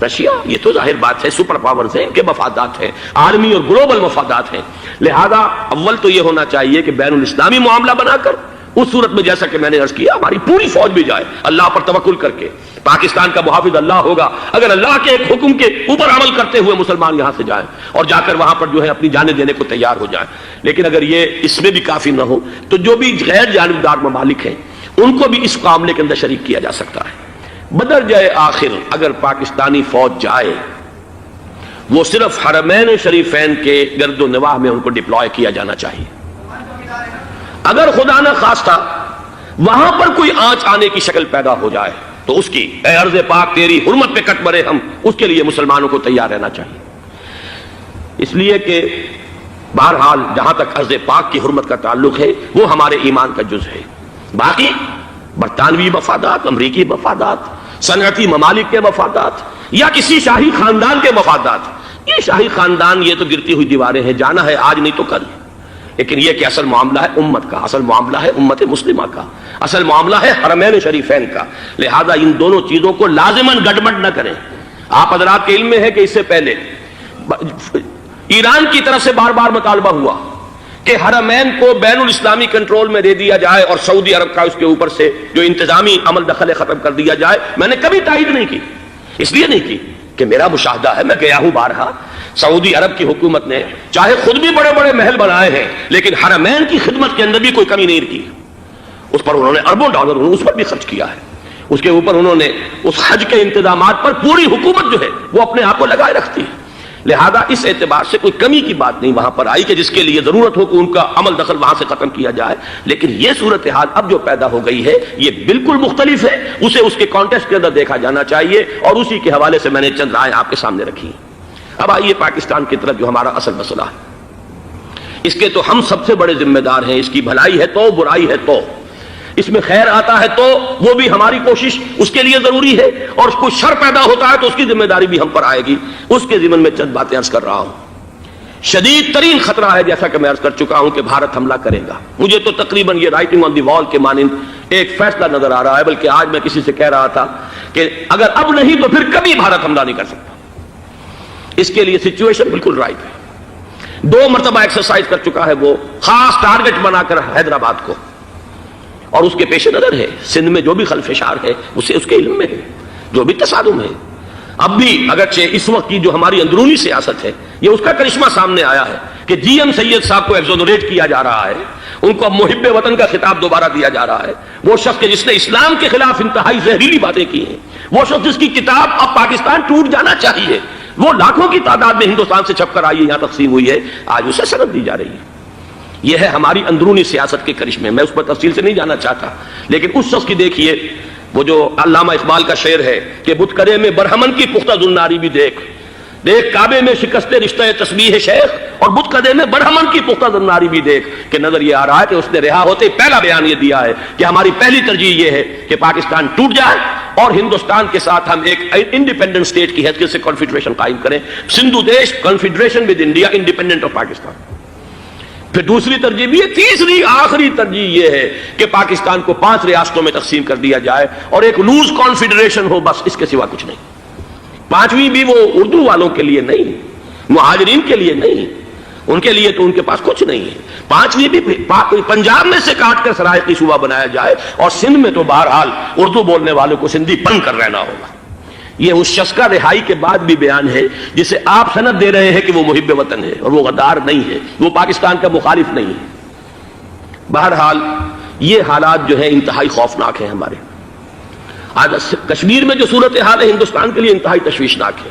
رشیا، یہ تو ظاہر بات ہے سپر پاورز ہیں، ان کے مفادات ہیں، عالمی اور گلوبل مفادات ہیں، لہذا اول تو یہ ہونا چاہیے کہ بین الاسلامی معاملہ بنا کر، اس صورت میں جیسا کہ میں نے عرض کیا، ہماری پوری فوج بھی جائے اللہ پر توکل کر کے۔ پاکستان کا محافظ اللہ ہوگا، اگر اللہ کے ایک حکم کے اوپر عمل کرتے ہوئے مسلمان یہاں سے جائیں اور جا کر وہاں پر جو ہے اپنی جانیں دینے کو تیار ہو جائیں۔ لیکن اگر یہ اس میں بھی کافی نہ ہو تو جو بھی غیر جانبدار ممالک ہیں ان کو بھی اس معاملے کے اندر شریک کیا جا سکتا ہے۔ بدرجۂ آخر اگر پاکستانی فوج جائے، وہ صرف حرمین شریفین کے گرد و نواح میں ان کو ڈپلوائے کیا جانا چاہیے۔ اگر خدا نہ خواستہ وہاں پر کوئی آنچ آنے کی شکل پیدا ہو جائے تو اس کی، اے ارض پاک تیری حرمت پہ کٹ مرے ہم، اس کے لیے مسلمانوں کو تیار رہنا چاہیے۔ اس لیے کہ بہرحال جہاں تک ارض پاک کی حرمت کا تعلق ہے وہ ہمارے ایمان کا جز ہے۔ باقی برطانوی مفادات، امریکی مفادات، صنعتی ممالک کے مفادات، یا کسی شاہی خاندان کے مفادات، یہ شاہی خاندان یہ تو گرتی ہوئی دیواریں ہیں، جانا ہے آج نہیں تو کل۔ لیکن یہ کہ اصل معاملہ ہے امت کا، اصل معاملہ ہے امت مسلمہ کا، اصل معاملہ ہے حرمین شریفین کا، لہذا ان دونوں چیزوں کو لازماً گڈمڈ نہ کریں۔ آپ حضرات کے علم میں ہے کہ اس سے پہلے ایران کی طرف سے بار بار مطالبہ ہوا کہ حرمین کو بین الاسلامی کنٹرول میں دے دیا جائے اور سعودی عرب کا اس کے اوپر سے جو انتظامی عمل دخل ختم کر دیا جائے۔ میں نے کبھی تائید نہیں کی، اس لیے نہیں کی کہ میرا مشاہدہ ہے، میں گیا ہوں بارہا، سعودی عرب کی حکومت نے چاہے خود بھی بڑے بڑے محل بنائے ہیں لیکن حرمین کی خدمت کے اندر بھی کوئی کمی نہیں کی، اس پر انہوں نے اربوں ڈالر اس پر بھی خرچ کیا ہے، اس کے اوپر انہوں نے اس حج کے انتظامات پر پوری حکومت جو ہے وہ اپنے آپ کو لگائے رکھتی ہے۔ لہذا اس اعتبار سے کوئی کمی کی بات نہیں وہاں پر آئی کہ جس کے لیے ضرورت ہو کہ ان کا عمل دخل وہاں سے ختم کیا جائے۔ لیکن یہ صورتحال اب جو پیدا ہو گئی ہے یہ بالکل مختلف ہے، اسے اس کے کانٹیکسٹ کے اندر دیکھا جانا چاہیے، اور اسی کے حوالے سے میں نے چند رائے آپ کے سامنے رکھی۔ اب آئیے پاکستان کی طرف، جو ہمارا اصل مسئلہ ہے، اس کے تو ہم سب سے بڑے ذمہ دار ہیں۔ اس کی بھلائی ہے تو، برائی ہے تو، اس میں خیر آتا ہے تو وہ بھی ہماری کوشش اس کے لیے ضروری ہے، اور کوئی شر پیدا ہوتا ہے تو اس کی ذمہ داری بھی ہم پر آئے گی۔ اس کے ضمن میں چند باتیں عرض کر رہا ہوں۔ شدید ترین خطرہ ہے، جیسا کہ میں عرض کر چکا ہوں، کہ بھارت حملہ کرے گا۔ مجھے تو تقریباً یہ رائٹنگ آن دی وال کے مانند ایک فیصلہ نظر آ رہا ہے، بلکہ آج میں کسی سے کہہ رہا تھا کہ اگر اب نہیں تو پھر کبھی بھارت حملہ نہیں کر سکتا۔ اس کے لیے سچویشن بالکل رائٹ ہے۔ 2 مرتبہ ایکسرسائز کر چکا ہے وہ، خاص ٹارگٹ بنا کر حیدرآباد کو، اور اس کے پیش نظر ہے سندھ میں جو بھی خلفشار ہے اسے اس کے علم میں ہے، جو بھی تصادم ہے۔ اب بھی اگرچہ اس وقت کی جو ہماری اندرونی سیاست ہے یہ اس کا کرشمہ سامنے آیا ہے کہ جی ایم سید صاحب کو ایگزونریٹ کیا جا رہا ہے، ان کو اب محب وطن کا خطاب دوبارہ دیا جا رہا ہے۔ وہ شخص جس نے اسلام کے خلاف انتہائی زہریلی باتیں کی ہیں، وہ شخص جس کی کتاب اب پاکستان ٹوٹ جانا چاہیے، وہ لاکھوں کی تعداد میں ہندوستان سے چھپ کر آئی ہے، یہاں تقسیم ہوئی ہے، آج اسے سند دی جا رہی ہے۔ یہ ہے ہماری اندرونی سیاست کے کرشمے، میں اس پر تفصیل سے نہیں جانا چاہتا، لیکن اس شخص کی دیکھیے، وہ جو علامہ اقبال کا شعر ہے کہ بتکدے میں برہمن کی پختہ زناری بھی دیکھ، دیکھ کعبے میں شکست رشتہ تسبیح شیخ، اور بتکدے میں برہمن کی پختہ زناری بھی دیکھ، کہ نظر یہ آ رہا ہے کہ اس نے رہا ہوتے پہلا بیان یہ دیا ہے کہ ہماری پہلی ترجیح یہ ہے کہ پاکستان ٹوٹ جائے، اور ہندوستان کے ساتھ ہم ایک انڈیپینڈنٹ اسٹیٹ کی حیثیت سے کانفیڈریشن قائم کریں، سندھو دیش confederation with India independent of Pakistan. پھر دوسری ترجیح بھی ہے، تیسری آخری ترجیح یہ ہے کہ پاکستان کو 5 ریاستوں میں تقسیم کر دیا جائے اور ایک لوز کانفیڈریشن ہو، بس اس کے سوا کچھ نہیں۔ 5ویں بھی وہ اردو والوں کے لیے نہیں، مہاجرین کے لیے نہیں، ان کے لیے تو ان کے پاس کچھ نہیں ہے۔ 5ویں بھی پنجاب میں سے کاٹ کر سرائیکی صوبہ بنایا جائے، اور سندھ میں تو بہرحال اردو بولنے والوں کو سندھی بن کر رہنا ہوگا۔ یہ اس شخص کا رہائی کے بعد بھی بیان ہے جسے آپ سند دے رہے ہیں کہ وہ محب وطن ہے، اور وہ غدار نہیں ہے، وہ پاکستان کا مخالف نہیں ہے۔ بہرحال یہ حالات جو ہیں انتہائی خوفناک ہیں ہمارے۔ آج کشمیر میں جو صورتحال ہے ہندوستان کے لیے انتہائی تشویشناک ہے۔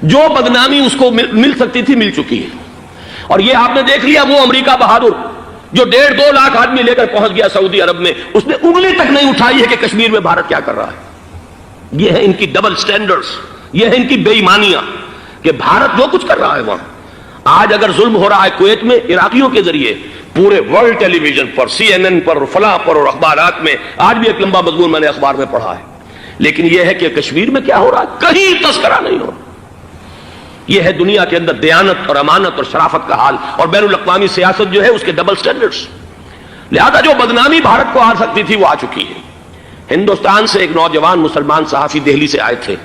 جو بدنامی اس کو مل سکتی تھی مل چکی ہے، اور یہ آپ نے دیکھ لیا وہ امریکہ بہادر جو 1.5-2 لاکھ آدمی لے کر پہنچ گیا سعودی عرب میں، اس نے انگلی تک نہیں اٹھائی ہے کہ کشمیر میں بھارت کیا کر رہا ہے۔ یہ ہے ان کی ڈبل سٹینڈرڈز، یہ ہے ان کی بے ایمانیاں کہ بھارت جو کچھ کر رہا ہے وہاں۔ آج اگر ظلم ہو رہا ہے کویت میں عراقیوں کے ذریعے، پورے ورلڈ ٹیلی ویژن پر، CNN پر، فلاں پر، اور اخبارات میں، آج بھی ایک لمبا مضمون میں نے اخبار میں پڑھا ہے، لیکن یہ ہے کہ کشمیر میں کیا ہو رہا ہے کہیں تذکرہ نہیں ہو رہا۔ یہ ہے دنیا کے اندر دیانت اور امانت اور شرافت کا حال، اور بین الاقوامی سیاست جو ہے اس کے ڈبل سٹینڈرڈز۔ لہذا جو بدنامی بھارت کو آ سکتی تھی وہ آ چکی ہے۔ ہندوستان سے ایک نوجوان مسلمان صحافی دہلی سے آئے تھے،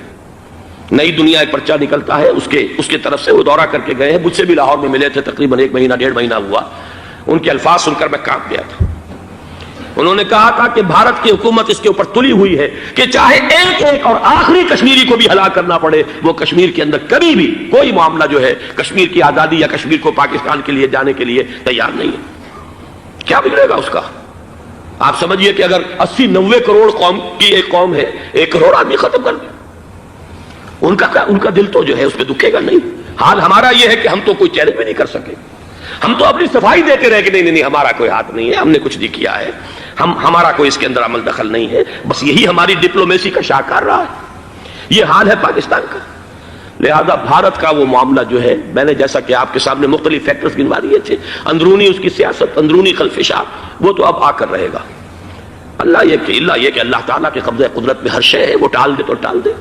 نئی دنیا ایک پرچہ نکلتا ہے اس کے طرف سے، وہ دورہ کر کے گئے ہیں، مجھ سے بھی لاہور میں ملے تھے، تقریباً 1 مہینہ 1.5 مہینہ ہوا۔ ان کے الفاظ سن کر میں کانپ گیا تھا۔ انہوں نے کہا تھا کہ بھارت کی حکومت اس کے اوپر تلی ہوئی ہے کہ چاہے ایک اور آخری کشمیری کو بھی ہلاک کرنا پڑے، وہ کشمیر کے اندر کبھی بھی کوئی معاملہ جو ہے کشمیر کی آزادی یا کشمیر کو پاکستان کے لیے جانے کے لیے تیار نہیں ہے۔ کیا بگڑے گا اس کا؟ آپ سمجھیے کہ اگر 80-90 کروڑ قوم کی ایک قوم ہے، 1 کروڑ آدمی ختم کر دیں، ان کا دل تو جو ہے اس پہ دکھے گا نہیں۔ حال ہمارا یہ ہے کہ ہم تو کوئی چیلنج بھی نہیں کر سکے، ہم تو اپنی صفائی دیتے رہے کہ نہیں ہمارا کوئی ہاتھ نہیں ہے، ہم نے کچھ نہیں کیا ہے، ہمارا کوئی اس کے اندر عمل دخل نہیں ہے، بس یہی ہماری ڈپلومیسی کا شاہکار رہا ہے۔ یہ حال ہے پاکستان کا۔ لہذا بھارت کا وہ معاملہ جو ہے، میں نے جیسا کہ آپ کے سامنے مختلف فیکٹرز گنوا دیے تھے، اندرونی اس کی سیاست، اندرونی خلفشاں، وہ تو اب آ کر رہے گا۔ اللہ یہ کہ اللہ تعالیٰ کے قبضہ قدرت میں ہر شے ہے، وہ ٹال دے تو ٹال دے۔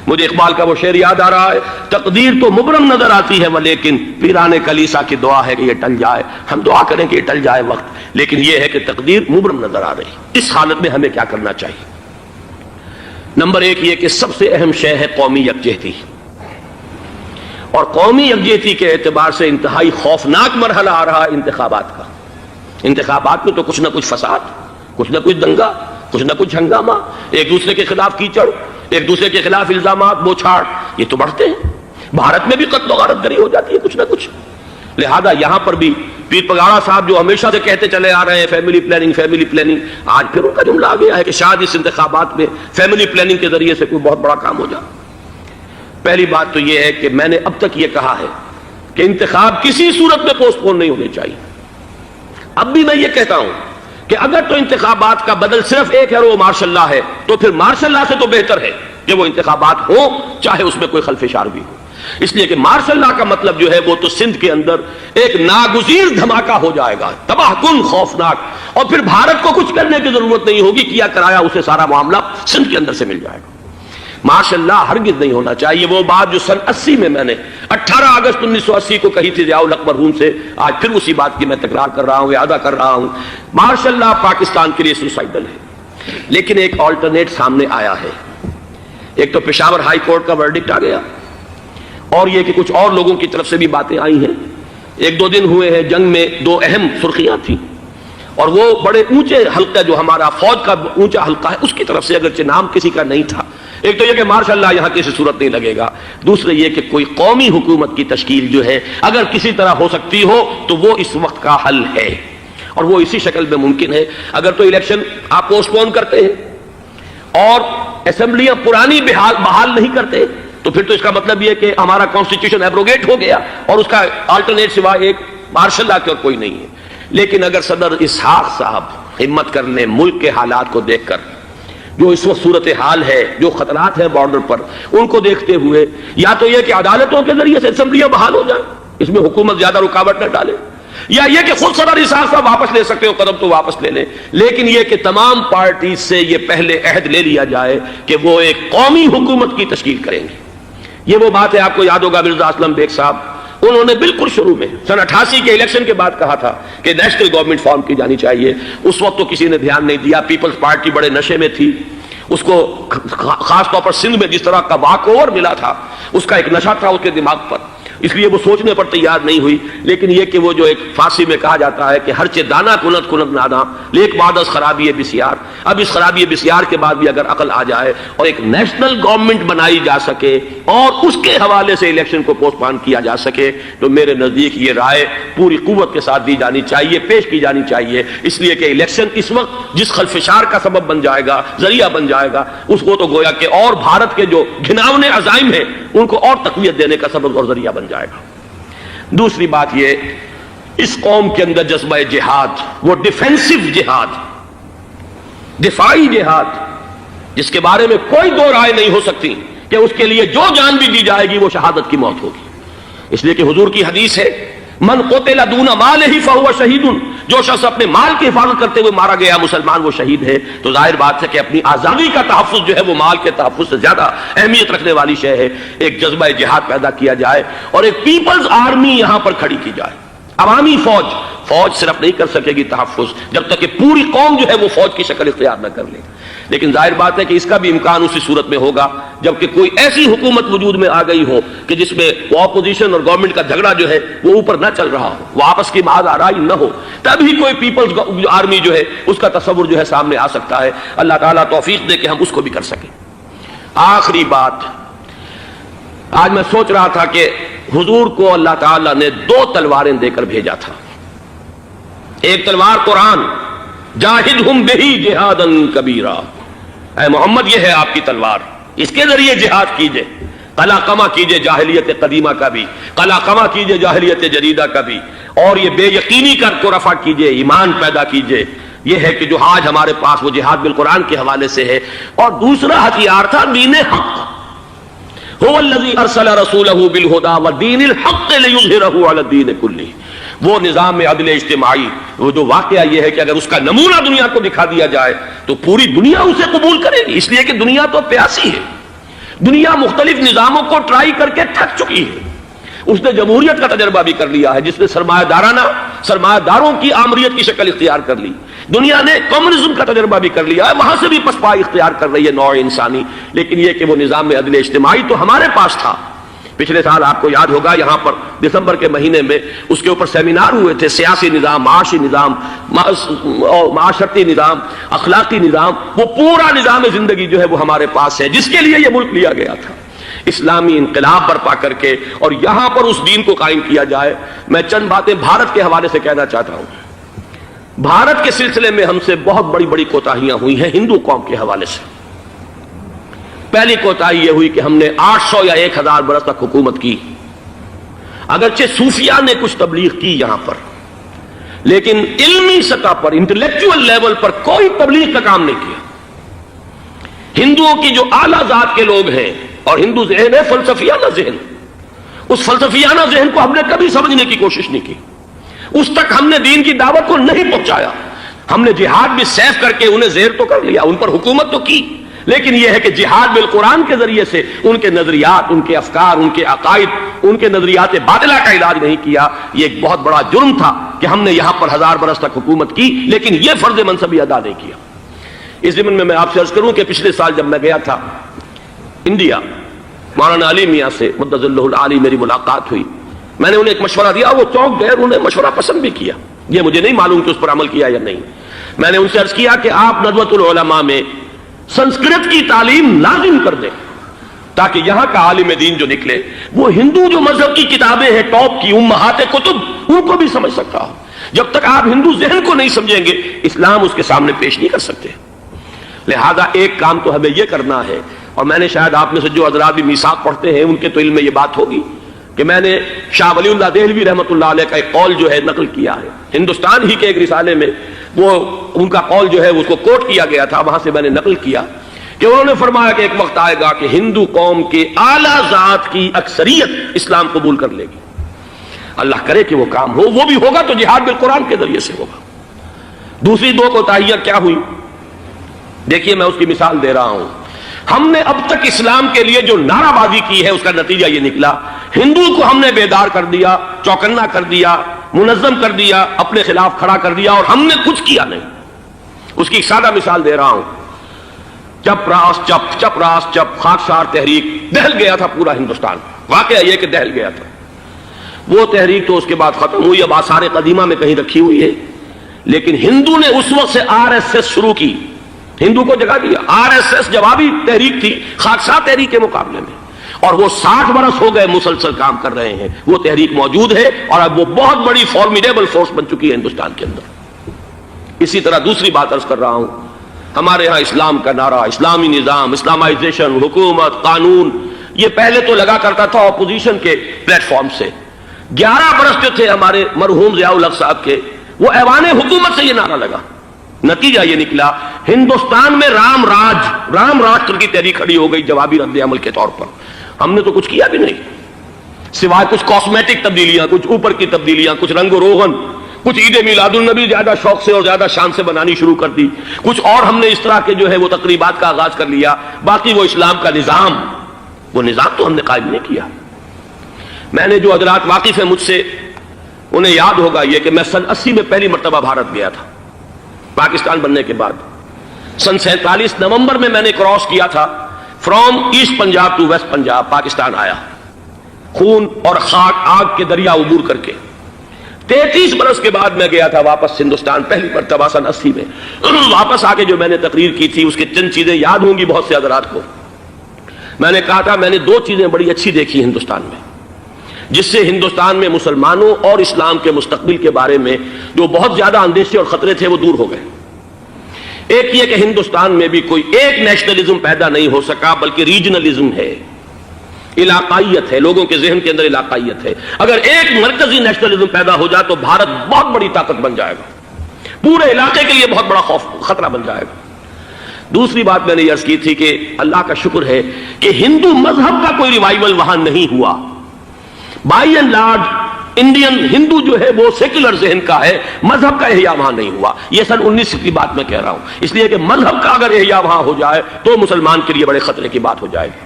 مجھے اقبال کا وہ شعر یاد آ رہا ہے، تقدیر تو مبرم نظر آتی ہے ولیکن پیران کلیسا کی دعا ہے کہ یہ ٹل جائے۔ ہم دعا کریں کہ یہ ٹل جائے وقت، لیکن یہ ہے کہ تقدیر مبرم نظر آ رہی۔ اس حالت میں ہمیں کیا کرنا چاہیے؟ نمبر 1 یہ کہ سب سے اہم شے ہے قومی یکجہتی، اور قومی یکجہتی کے اعتبار سے انتہائی خوفناک مرحلہ آ رہا ہے انتخابات کا۔ انتخابات میں تو کچھ نہ کچھ فساد، کچھ نہ کچھ دنگا، کچھ نہ کچھ ہنگامہ، ایک دوسرے کے خلاف کیچڑ، ایک دوسرے کے خلاف الزامات، بوچھاڑ، یہ تو بڑھتے ہیں۔ بھارت میں بھی قتل و غارت گری ہو جاتی ہے کچھ نہ کچھ۔ لہذا یہاں پر بھی پیر پگاڑا صاحب جو ہمیشہ سے کہتے چلے آ رہے ہیں فیملی پلاننگ، آج پھر ان کا جملہ آ گیا ہے کہ شاید اس انتخابات میں فیملی پلاننگ کے ذریعے سے کوئی بہت بڑا کام ہو جائے۔ پہلی بات تو یہ ہے کہ میں نے اب تک یہ کہا ہے کہ انتخاب کسی صورت میں پوسٹ پون نہیں ہونے چاہیے۔ اب بھی میں یہ کہتا ہوں کہ اگر تو انتخابات کا بدل صرف ایک ہے اور وہ مارشل لا ہے، تو پھر مارشل لا سے تو بہتر ہے کہ وہ انتخابات ہوں چاہے اس میں کوئی خلفشار بھی ہو، اس لیے کہ مارشل لا کا مطلب جو ہے وہ تو سندھ کے اندر ایک ناگزیر دھماکہ ہو جائے گا، تباہ کن، خوفناک، اور پھر بھارت کو کچھ کرنے کی ضرورت نہیں ہوگی، کیا کرایا اسے سارا معاملہ سندھ کے اندر سے مل جائے گا۔ ماشاء اللہ ہرگز نہیں ہونا چاہیے۔ وہ بات جو سن 80 میں نے 18 اگست 1980 کو کہی تھی ضیاء الحق مرحوم سے، آج پھر اسی بات کی میں تکرار کر رہا ہوں، اعادہ کر رہا ہوں۔ ماشاء اللہ پاکستان کے لیے سوسائڈل ہے، لیکن ایک آلٹرنیٹ سامنے آیا ہے۔ ایک تو پشاور ہائی کورٹ کا ورڈکٹ آ گیا، اور یہ کہ کچھ اور لوگوں کی طرف سے بھی باتیں آئی ہیں۔ 1-2 دن ہوئے ہیں، جنگ میں 2 اہم سرخیاں تھیں، اور وہ بڑے اونچے حلقہ جو ہمارا فوج کا اونچا حلقہ ہے اس کی طرف سے، اگرچہ نام کسی کا نہیں تھا۔ ایک تو یہ کہ ماشاءاللہ یہاں کسی صورت نہیں لگے گا، دوسرے یہ کہ کوئی قومی حکومت کی تشکیل جو ہے اگر کسی طرح ہو سکتی ہو تو وہ اس وقت کا حل ہے، اور وہ اسی شکل میں ممکن ہے۔ اگر تو الیکشن آپ پوسٹ پون کرتے ہیں اور اسمبلیاں پرانی بحال نہیں کرتے، تو پھر تو اس کا مطلب یہ کہ ہمارا کانسٹیٹیوشن ایبروگیٹ ہو گیا، اور اس کا آلٹرنیٹ سوائے ایک مارشل لا کے اور کوئی نہیں ہے۔ لیکن اگر صدر اسحاق صاحب ہمت کر لیں ملک کے حالات کو دیکھ کر، جو اس وقت صورتحال ہے، جو خطرات ہیں بارڈر پر، ان کو دیکھتے ہوئے یا تو یہ کہ عدالتوں کے ذریعے سے اسمبلیاں بحال ہو جائیں، اس میں حکومت زیادہ رکاوٹ نہ ڈالے، یا یہ کہ خود صدر عیسیٰ صاحب واپس لے سکتے ہو قدم تو واپس لے لیں، لیکن یہ کہ تمام پارٹیز سے یہ پہلے عہد لے لیا جائے کہ وہ ایک قومی حکومت کی تشکیل کریں گے۔ یہ وہ بات ہے، آپ کو یاد ہوگا مرزا اسلم بیگ صاحب، انہوں نے بالکل شروع میں سن 88 کے الیکشن کے بعد کہا تھا کہ نیشنل گورنمنٹ فارم کی جانی چاہیے۔ اس وقت تو کسی نے دھیان نہیں دیا، پیپلز پارٹی بڑے نشے میں تھی، اس کو خاص طور پر سندھ میں جس طرح کا واک اوور ملا تھا، اس کا ایک نشہ تھا اس کے دماغ پر، اس لیے وہ سوچنے پر تیار نہیں ہوئی۔ لیکن یہ کہ وہ جو ایک فارسی میں کہا جاتا ہے کہ ہر چے دانا کنت کنت نادا لیک بعد از خرابی بسیار، اب اس خرابی بسیار کے بعد بھی اگر عقل آ جائے اور ایک نیشنل گورنمنٹ بنائی جا سکے اور اس کے حوالے سے الیکشن کو پوسٹ پون کیا جا سکے، تو میرے نزدیک یہ رائے پوری قوت کے ساتھ دی جانی چاہیے، پیش کی جانی چاہیے، اس لیے کہ الیکشن اس وقت جس خلفشار کا سبب بن جائے گا، ذریعہ بن جائے گا، اس کو تو گویا کہ اور بھارت کے جو گھناونے عزائم ہیں ان کو اور تقویت دینے کا سبب اور ذریعہ بن جائے گا۔ دوسری بات یہ، اس قوم کے اندر جذبہ جہاد، وہ ڈیفینسو جہاد، دفاعی جہاد، جس کے بارے میں کوئی دو رائے نہیں ہو سکتی کہ اس کے لیے جو جان بھی دی جائے گی وہ شہادت کی موت ہوگی۔ اس لیے کہ حضور کی حدیث ہے، من قتل دون مالہ فہو شہید، جو شخص اپنے مال کی حفاظت کرتے ہوئے مارا گیا مسلمان وہ شہید ہے۔ تو ظاہر بات ہے کہ اپنی آزادی کا تحفظ جو ہے وہ مال کے تحفظ سے زیادہ اہمیت رکھنے والی شے ہے۔ ایک جذبہ جہاد پیدا کیا جائے اور ایک پیپلز آرمی یہاں پر کھڑی کی جائے، عوامی فوج صرف نہیں کر سکے گی تحفظ جب تک کہ پوری قوم جو ہے وہ فوج کی شکل اختیار نہ کر لے۔ لیکن ظاہر بات ہے کہ اس کا بھی امکان اسی صورت میں ہوگا جبکہ کوئی ایسی حکومت وجود میں آ گئی ہو کہ جس میں وہ اپوزیشن اور گورنمنٹ کا جھگڑا جو ہے وہ اوپر نہ چل رہا ہو، وہ آپس کی محض آرائی نہ ہو، تبھی کوئی پیپلز آرمی جو ہے اس کا تصور جو ہے سامنے آ سکتا ہے۔ اللہ تعالیٰ توفیق دے کہ ہم اس کو بھی کر سکیں۔ آخری بات، آج میں سوچ رہا تھا کہ حضور کو اللہ تعالیٰ نے 2 تلواریں دے کر بھیجا تھا۔ ایک تلوار قرآن، جاہدہم بہی جہادا کبیرا، اے محمد یہ ہے آپ کی تلوار، اس کے ذریعے جہاد کیجئے، قلع قمع کیجئے جاہلیت قدیمہ کا بھی، قلع قمع کیجئے جاہلیت جدیدہ کا بھی، اور یہ بے یقینی کو رفع کیجئے، ایمان پیدا کیجئے۔ یہ ہے کہ جو آج ہمارے پاس وہ جہاد بالقرآن کے حوالے سے ہے۔ اور دوسرا ہتھیار تھا دین حق، هو الذی ارسل رسولہ بالہدی ودین الحق لیظہرہ علی الدین کلہ۔ وہ نظام عدل اجتماعی، وہ جو واقعہ یہ ہے کہ اگر اس کا نمونہ دنیا کو دکھا دیا جائے تو پوری دنیا اسے قبول کرے گی، اس لیے کہ دنیا تو پیاسی ہے، دنیا مختلف نظاموں کو ٹرائی کر کے تھک چکی ہے۔ اس نے جمہوریت کا تجربہ بھی کر لیا ہے جس نے سرمایہ داروں کی آمریت کی شکل اختیار کر لی، دنیا نے کمیونزم کا تجربہ بھی کر لیا ہے، وہاں سے بھی پسپائی اختیار کر رہی ہے نوع انسانی۔ لیکن یہ کہ وہ نظام عدل اجتماعی تو ہمارے پاس تھا۔ پچھلے سال آپ کو یاد ہوگا یہاں پر دسمبر کے مہینے میں اس کے اوپر سیمینار ہوئے تھے، سیاسی نظام، معاشی نظام، معاشرتی نظام، اخلاقی نظام، وہ پورا نظام زندگی جو ہے وہ ہمارے پاس ہے جس کے لیے یہ ملک لیا گیا تھا، اسلامی انقلاب برپا کر کے، اور یہاں پر اس دین کو قائم کیا جائے۔ میں چند باتیں بھارت کے حوالے سے کہنا چاہتا ہوں۔ بھارت کے سلسلے میں ہم سے بہت بڑی بڑی کوتاہیاں ہوئی ہیں ہندو قوم کے حوالے سے۔ پہلی کوتاہی یہ ہوئی کہ ہم نے 800 یا 1000 برس تک حکومت کی، اگرچہ صوفیاء نے کچھ تبلیغ کی یہاں پر، لیکن علمی سطح پر، انٹلیکچوئل لیول پر کوئی تبلیغ کا کام نہیں کیا۔ ہندوؤں کی جو اعلیٰ ذات کے لوگ ہیں، اور ہندو ذہن ہے فلسفیانہ ذہن، اس فلسفیانہ ذہن کو ہم نے کبھی سمجھنے کی کوشش نہیں کی، اس تک ہم نے دین کی دعوت کو نہیں پہنچایا۔ ہم نے جہاد بھی سیف کر کے انہیں زیر تو کر لیا، ان پر حکومت تو کی، لیکن یہ ہے کہ جہاد بالقرآن کے ذریعے سے ان کے نظریات، ان کے افکار، ان کے عقائد، ان کے نظریات باطلہ کا علاج نہیں کیا۔ یہ ایک بہت بڑا جرم تھا کہ ہم نے یہاں پر 1000 برس تک حکومت کی لیکن یہ فرض منصبی ادا نہیں کیا۔ اس ضمن میں آپ سے عرض کروں کہ پچھلے سال جب میں گیا تھا انڈیا، مولانا علی میاں سے مدظ اللہ العالی میری ملاقات ہوئی، میں نے انہیں ایک مشورہ دیا، وہ چونک گئے، انہوں نے مشورہ پسند بھی کیا، یہ مجھے نہیں معلوم کہ اس پر عمل کیا یا نہیں۔ میں نے ان سے عرض کیا کہ آپ ندوۃ العلماء میں سنسکرت کی تعلیم لازم کر دیں تاکہ یہاں کا عالم دین جو نکلے وہ ہندو جو مذہب کی کتابیں ہیں ٹاپ کی امہات کتب ان کو بھی سمجھ سکتا ہو۔ جب تک آپ ہندو ذہن کو نہیں سمجھیں گے اسلام اس کے سامنے پیش نہیں کر سکتے۔ لہذا ایک کام تو ہمیں یہ کرنا ہے، اور میں نے شاید آپ میں سے جو حضرات بھی میثاق پڑھتے ہیں ان کے تو علم میں یہ بات ہوگی کہ میں نے شاہ ولی اللہ دہلوی رحمۃ اللہ علیہ کا ایک قول جو ہے نقل کیا ہے، ہندوستان ہی کے ایک رسالے میں وہ ان کا قول جو ہے اس کو کوٹ کیا گیا تھا، وہاں سے میں نے نقل کیا کہ انہوں نے فرمایا کہ ایک وقت آئے گا کہ ہندو قوم کے اعلیٰ ذات کی اکثریت اسلام قبول کر لے گی، اللہ کرے کہ وہ کام ہو، وہ بھی ہوگا تو جہاد بالقرآن کے ذریعے سے ہوگا۔ دوسری دو کوتاہیاں کیا ہوئی؟ دیکھیے میں اس کی مثال دے رہا ہوں۔ ہم نے اب تک اسلام کے لیے جو نعرہ بازی کی ہے اس کا نتیجہ یہ نکلا، ہندو کو ہم نے بیدار کر دیا، چوکنا کر دیا، منظم کر دیا، اپنے خلاف کھڑا کر دیا، اور ہم نے کچھ کیا نہیں۔ اس کی ایک سادہ مثال دے رہا ہوں۔ چپ راس چپ، چپ راس چپ، خاکسار تحریک، دہل گیا تھا پورا ہندوستان۔ واقعہ یہ کہ دہل گیا تھا۔ وہ تحریک تو اس کے بعد ختم ہوئی، اب آثار قدیمہ میں کہیں رکھی ہوئی ہے، لیکن ہندو نے اس وقت سے RSS شروع کی، ہندو کو جگہ دیا۔ RSS جوابی تحریک تھی خاکسار تحریک کے مقابلے میں، اور وہ 60 برس ہو گئے مسلسل کام کر رہے ہیں۔ وہ تحریک موجود ہے اور اب وہ بہت بڑی فارمیڈیبل فورس بن چکی ہے ہندوستان کے اندر۔ اسی طرح دوسری بات عرض کر رہا ہوں، ہمارے ہاں اسلام کا نعرہ، اسلامی نظام، اسلامائزیشن، حکومت، قانون، یہ پہلے تو لگا کرتا تھا اپوزیشن کے پلیٹ فارم سے۔ 11 برس جو تھے ہمارے مرحوم ضیاء الحق صاحب کے، وہ ایوان حکومت سے یہ نعرہ لگا۔ نتیجہ یہ نکلا ہندوستان میں رام راشٹر کی تحریک کھڑی ہو گئی جوابی رد عمل کے طور پر۔ ہم نے تو کچھ کیا بھی نہیں، سوائے کچھ کاسمیٹک تبدیلیاں، کچھ اوپر کی تبدیلیاں، کچھ رنگ و روغن، کچھ عید میلاد النبی زیادہ شوق سے اور زیادہ شان سے بنانی شروع کر دی، کچھ اور ہم نے اس طرح کے جو ہے وہ تقریبات کا آغاز کر لیا۔ باقی وہ اسلام کا نظام، وہ نظام تو ہم نے قائم نہیں کیا۔ میں نے جو حضرات واقف ہیں مجھ سے، انہیں یاد ہوگا یہ کہ میں سن 80 میں پہلی مرتبہ بھارت گیا تھا پاکستان بننے کے بعد۔ سن 47 نومبر میں نے کراس کیا تھا from east Punjab to west Punjab, Pakistan آیا، خون اور خاک آگ کے دریا عبور کر کے۔ 33 برس کے بعد میں گیا تھا واپس ہندوستان پہلی مرتبہ سن 80 میں۔ واپس آ کے جو میں نے تقریر کی تھی اس کے چند چیزیں یاد ہوں گی بہت سے حضرات کو۔ میں نے کہا تھا میں نے 2 چیزیں بڑی اچھی دیکھی ہندوستان میں، جس سے ہندوستان میں مسلمانوں اور اسلام کے مستقبل کے بارے میں جو بہت زیادہ اندیشے اور خطرے تھے وہ دور ہو گئے۔ ایک یہ کہ ہندوستان میں بھی کوئی ایک نیشنلزم پیدا نہیں ہو سکا، بلکہ ریجنلزم ہے، علاقائیت ہے، لوگوں کے ذہن کے اندر علاقائیت ہے۔ اگر ایک مرکزی نیشنلزم پیدا ہو جائے تو بھارت بہت بڑی طاقت بن جائے گا، پورے علاقے کے لیے بہت بڑا خطرہ بن جائے گا۔ دوسری بات میں نے یہ عرض کی تھی کہ اللہ کا شکر ہے کہ ہندو مذہب کا کوئی ریوائول وہاں نہیں ہوا۔ بائی اینڈ لارج انڈین ہندو جو ہے وہ سیکولر ذہن کا ہے، مذہب کا احیاء وہاں نہیں ہوا۔ یہ سن 19 کی بات میں کہہ رہا ہوں، اس لیے کہ مذہب کا اگر احیاء وہاں ہو جائے تو مسلمان کے لیے بڑے خطرے کی بات ہو جائے گی۔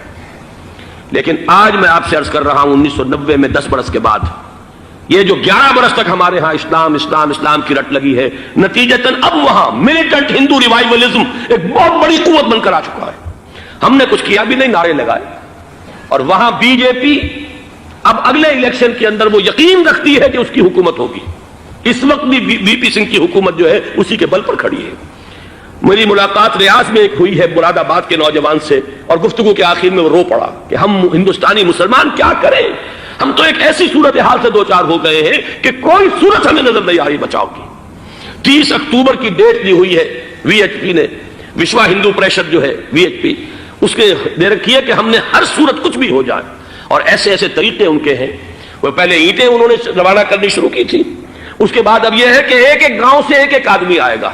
لیکن آج میں آپ سے عرض کر رہا ہوں 1990 میں 10 برس کے بعد، یہ جو 11 برس تک ہمارے ہاں اسلام کی رٹ لگی ہے، نتیجتاً اب وہاں ملیٹنٹ ہندو ریوائولزم ایک بہت بڑی قوت بن کر آ چکا ہے۔ ہم نے کچھ کیا بھی نہیں، نعرے لگائے، اور وہاں بی جے پی اب اگلے الیکشن کے اندر وہ یقین رکھتی ہے کہ اس کی حکومت ہوگی۔ اس وقت بھی وی پی سنگھ کی حکومت جو ہے اسی کے بل پر کھڑی ہے۔ میری ملاقات ریاض میں ایک ہوئی ہے مراد آباد کے نوجوان سے، اور گفتگو کے آخر میں وہ رو پڑا کہ ہم ہندوستانی مسلمان کیا کریں، ہم تو ایک ایسی صورتحال سے دوچار ہو گئے ہیں کہ کوئی صورت ہمیں نظر نہیں آ رہی بچاؤ کی۔ 30 اکتوبر کی ڈیٹ دی ہوئی ہے وی ایچ پی نے، وشوا ہندو پریشد جو ہے وی ایچ پی، اس کے دے رکھی ہے کہ ہم نے ہر صورت کچھ بھی ہو جائے، اور ایسے ایسے طریقے ان کے ہیں۔ وہ پہلے اینٹیں انہوں نے روانہ کرنی شروع کی تھی، اس کے بعد اب یہ ہے کہ ایک ایک گاؤں سے ایک ایک آدمی آئے گا،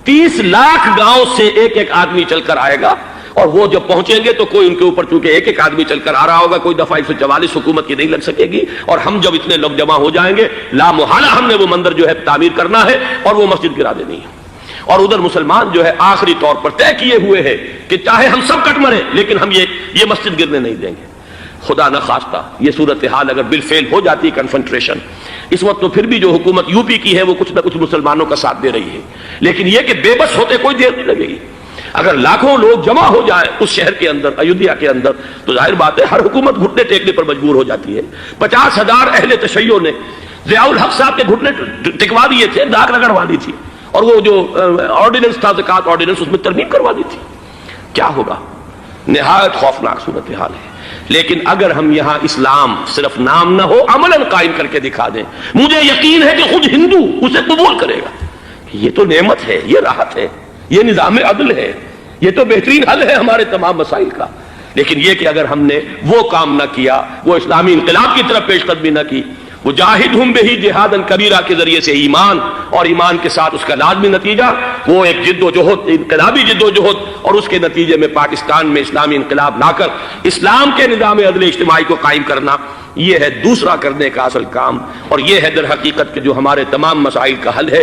30 لاکھ گاؤں سے ایک ایک آدمی چل کر آئے گا، اور وہ جب پہنچیں گے تو کوئی ان کے اوپر چونکہ ایک ایک آدمی چل کر آ رہا ہوگا، کوئی دفعہ 144 حکومت کی نہیں لگ سکے گی، اور ہم جب اتنے لوگ جمع ہو جائیں گے لا محالہ ہم نے وہ مندر جو ہے تعمیر کرنا ہے اور وہ مسجد گرا دینی ہے۔ اور ادھر مسلمان جو ہے آخری طور پر طے کیے ہوئے ہیں کہ چاہے ہم سب کٹ مریں لیکن ہم یہ مسجد گرنے نہیں دیں گے۔ خدا نہ خواستہ یہ صورتحال اگر بالفعل ہو جاتی کنفنٹریشن، اس وقت تو پھر بھی جو حکومت یو پی کی ہے وہ کچھ نہ کچھ مسلمانوں کا ساتھ دے رہی ہے، لیکن یہ کہ بے بس ہوتے کوئی دیر نہیں لگے گی۔ اگر لاکھوں لوگ جمع ہو جائیں اس شہر کے اندر، ایودھیا کے اندر، تو ظاہر بات ہے ہر حکومت گھٹنے ٹیکنے پر مجبور ہو جاتی ہے۔ 50,000 اہل تشیع نے ضیاء الحق صاحب کے گھٹنے ٹکوا دیے تھے، داغ رگڑوا دی تھی، اور وہ جو آرڈیننس تھا زکوٰۃ آرڈیننس اس میں ترمیم کروا دی تھی۔ کیا ہوگا؟ نہایت خوفناک صورتحال ہے۔ لیکن اگر ہم یہاں اسلام صرف نام نہ ہو عملاً قائم کر کے دکھا دیں، مجھے یقین ہے کہ خود ہندو اسے قبول کرے گا۔ یہ تو نعمت ہے، یہ راحت ہے، یہ نظام عدل ہے، یہ تو بہترین حل ہے ہمارے تمام مسائل کا۔ لیکن یہ کہ اگر ہم نے وہ کام نہ کیا، وہ اسلامی انقلاب کی طرف پیش قدمی نہ کی، وہ جاہدہم بہ جہادا کبیرہ کے ذریعے سے ایمان، اور ایمان کے ساتھ اس کا لازمی نتیجہ وہ ایک جد و جہد، انقلابی جد و جہد، اور اس کے نتیجے میں پاکستان میں اسلامی انقلاب لا کر اسلام کے نظام عدل اجتماعی کو قائم کرنا، یہ ہے دوسرا کرنے کا اصل کام، اور یہ ہے در حقیقت کہ جو ہمارے تمام مسائل کا حل ہے۔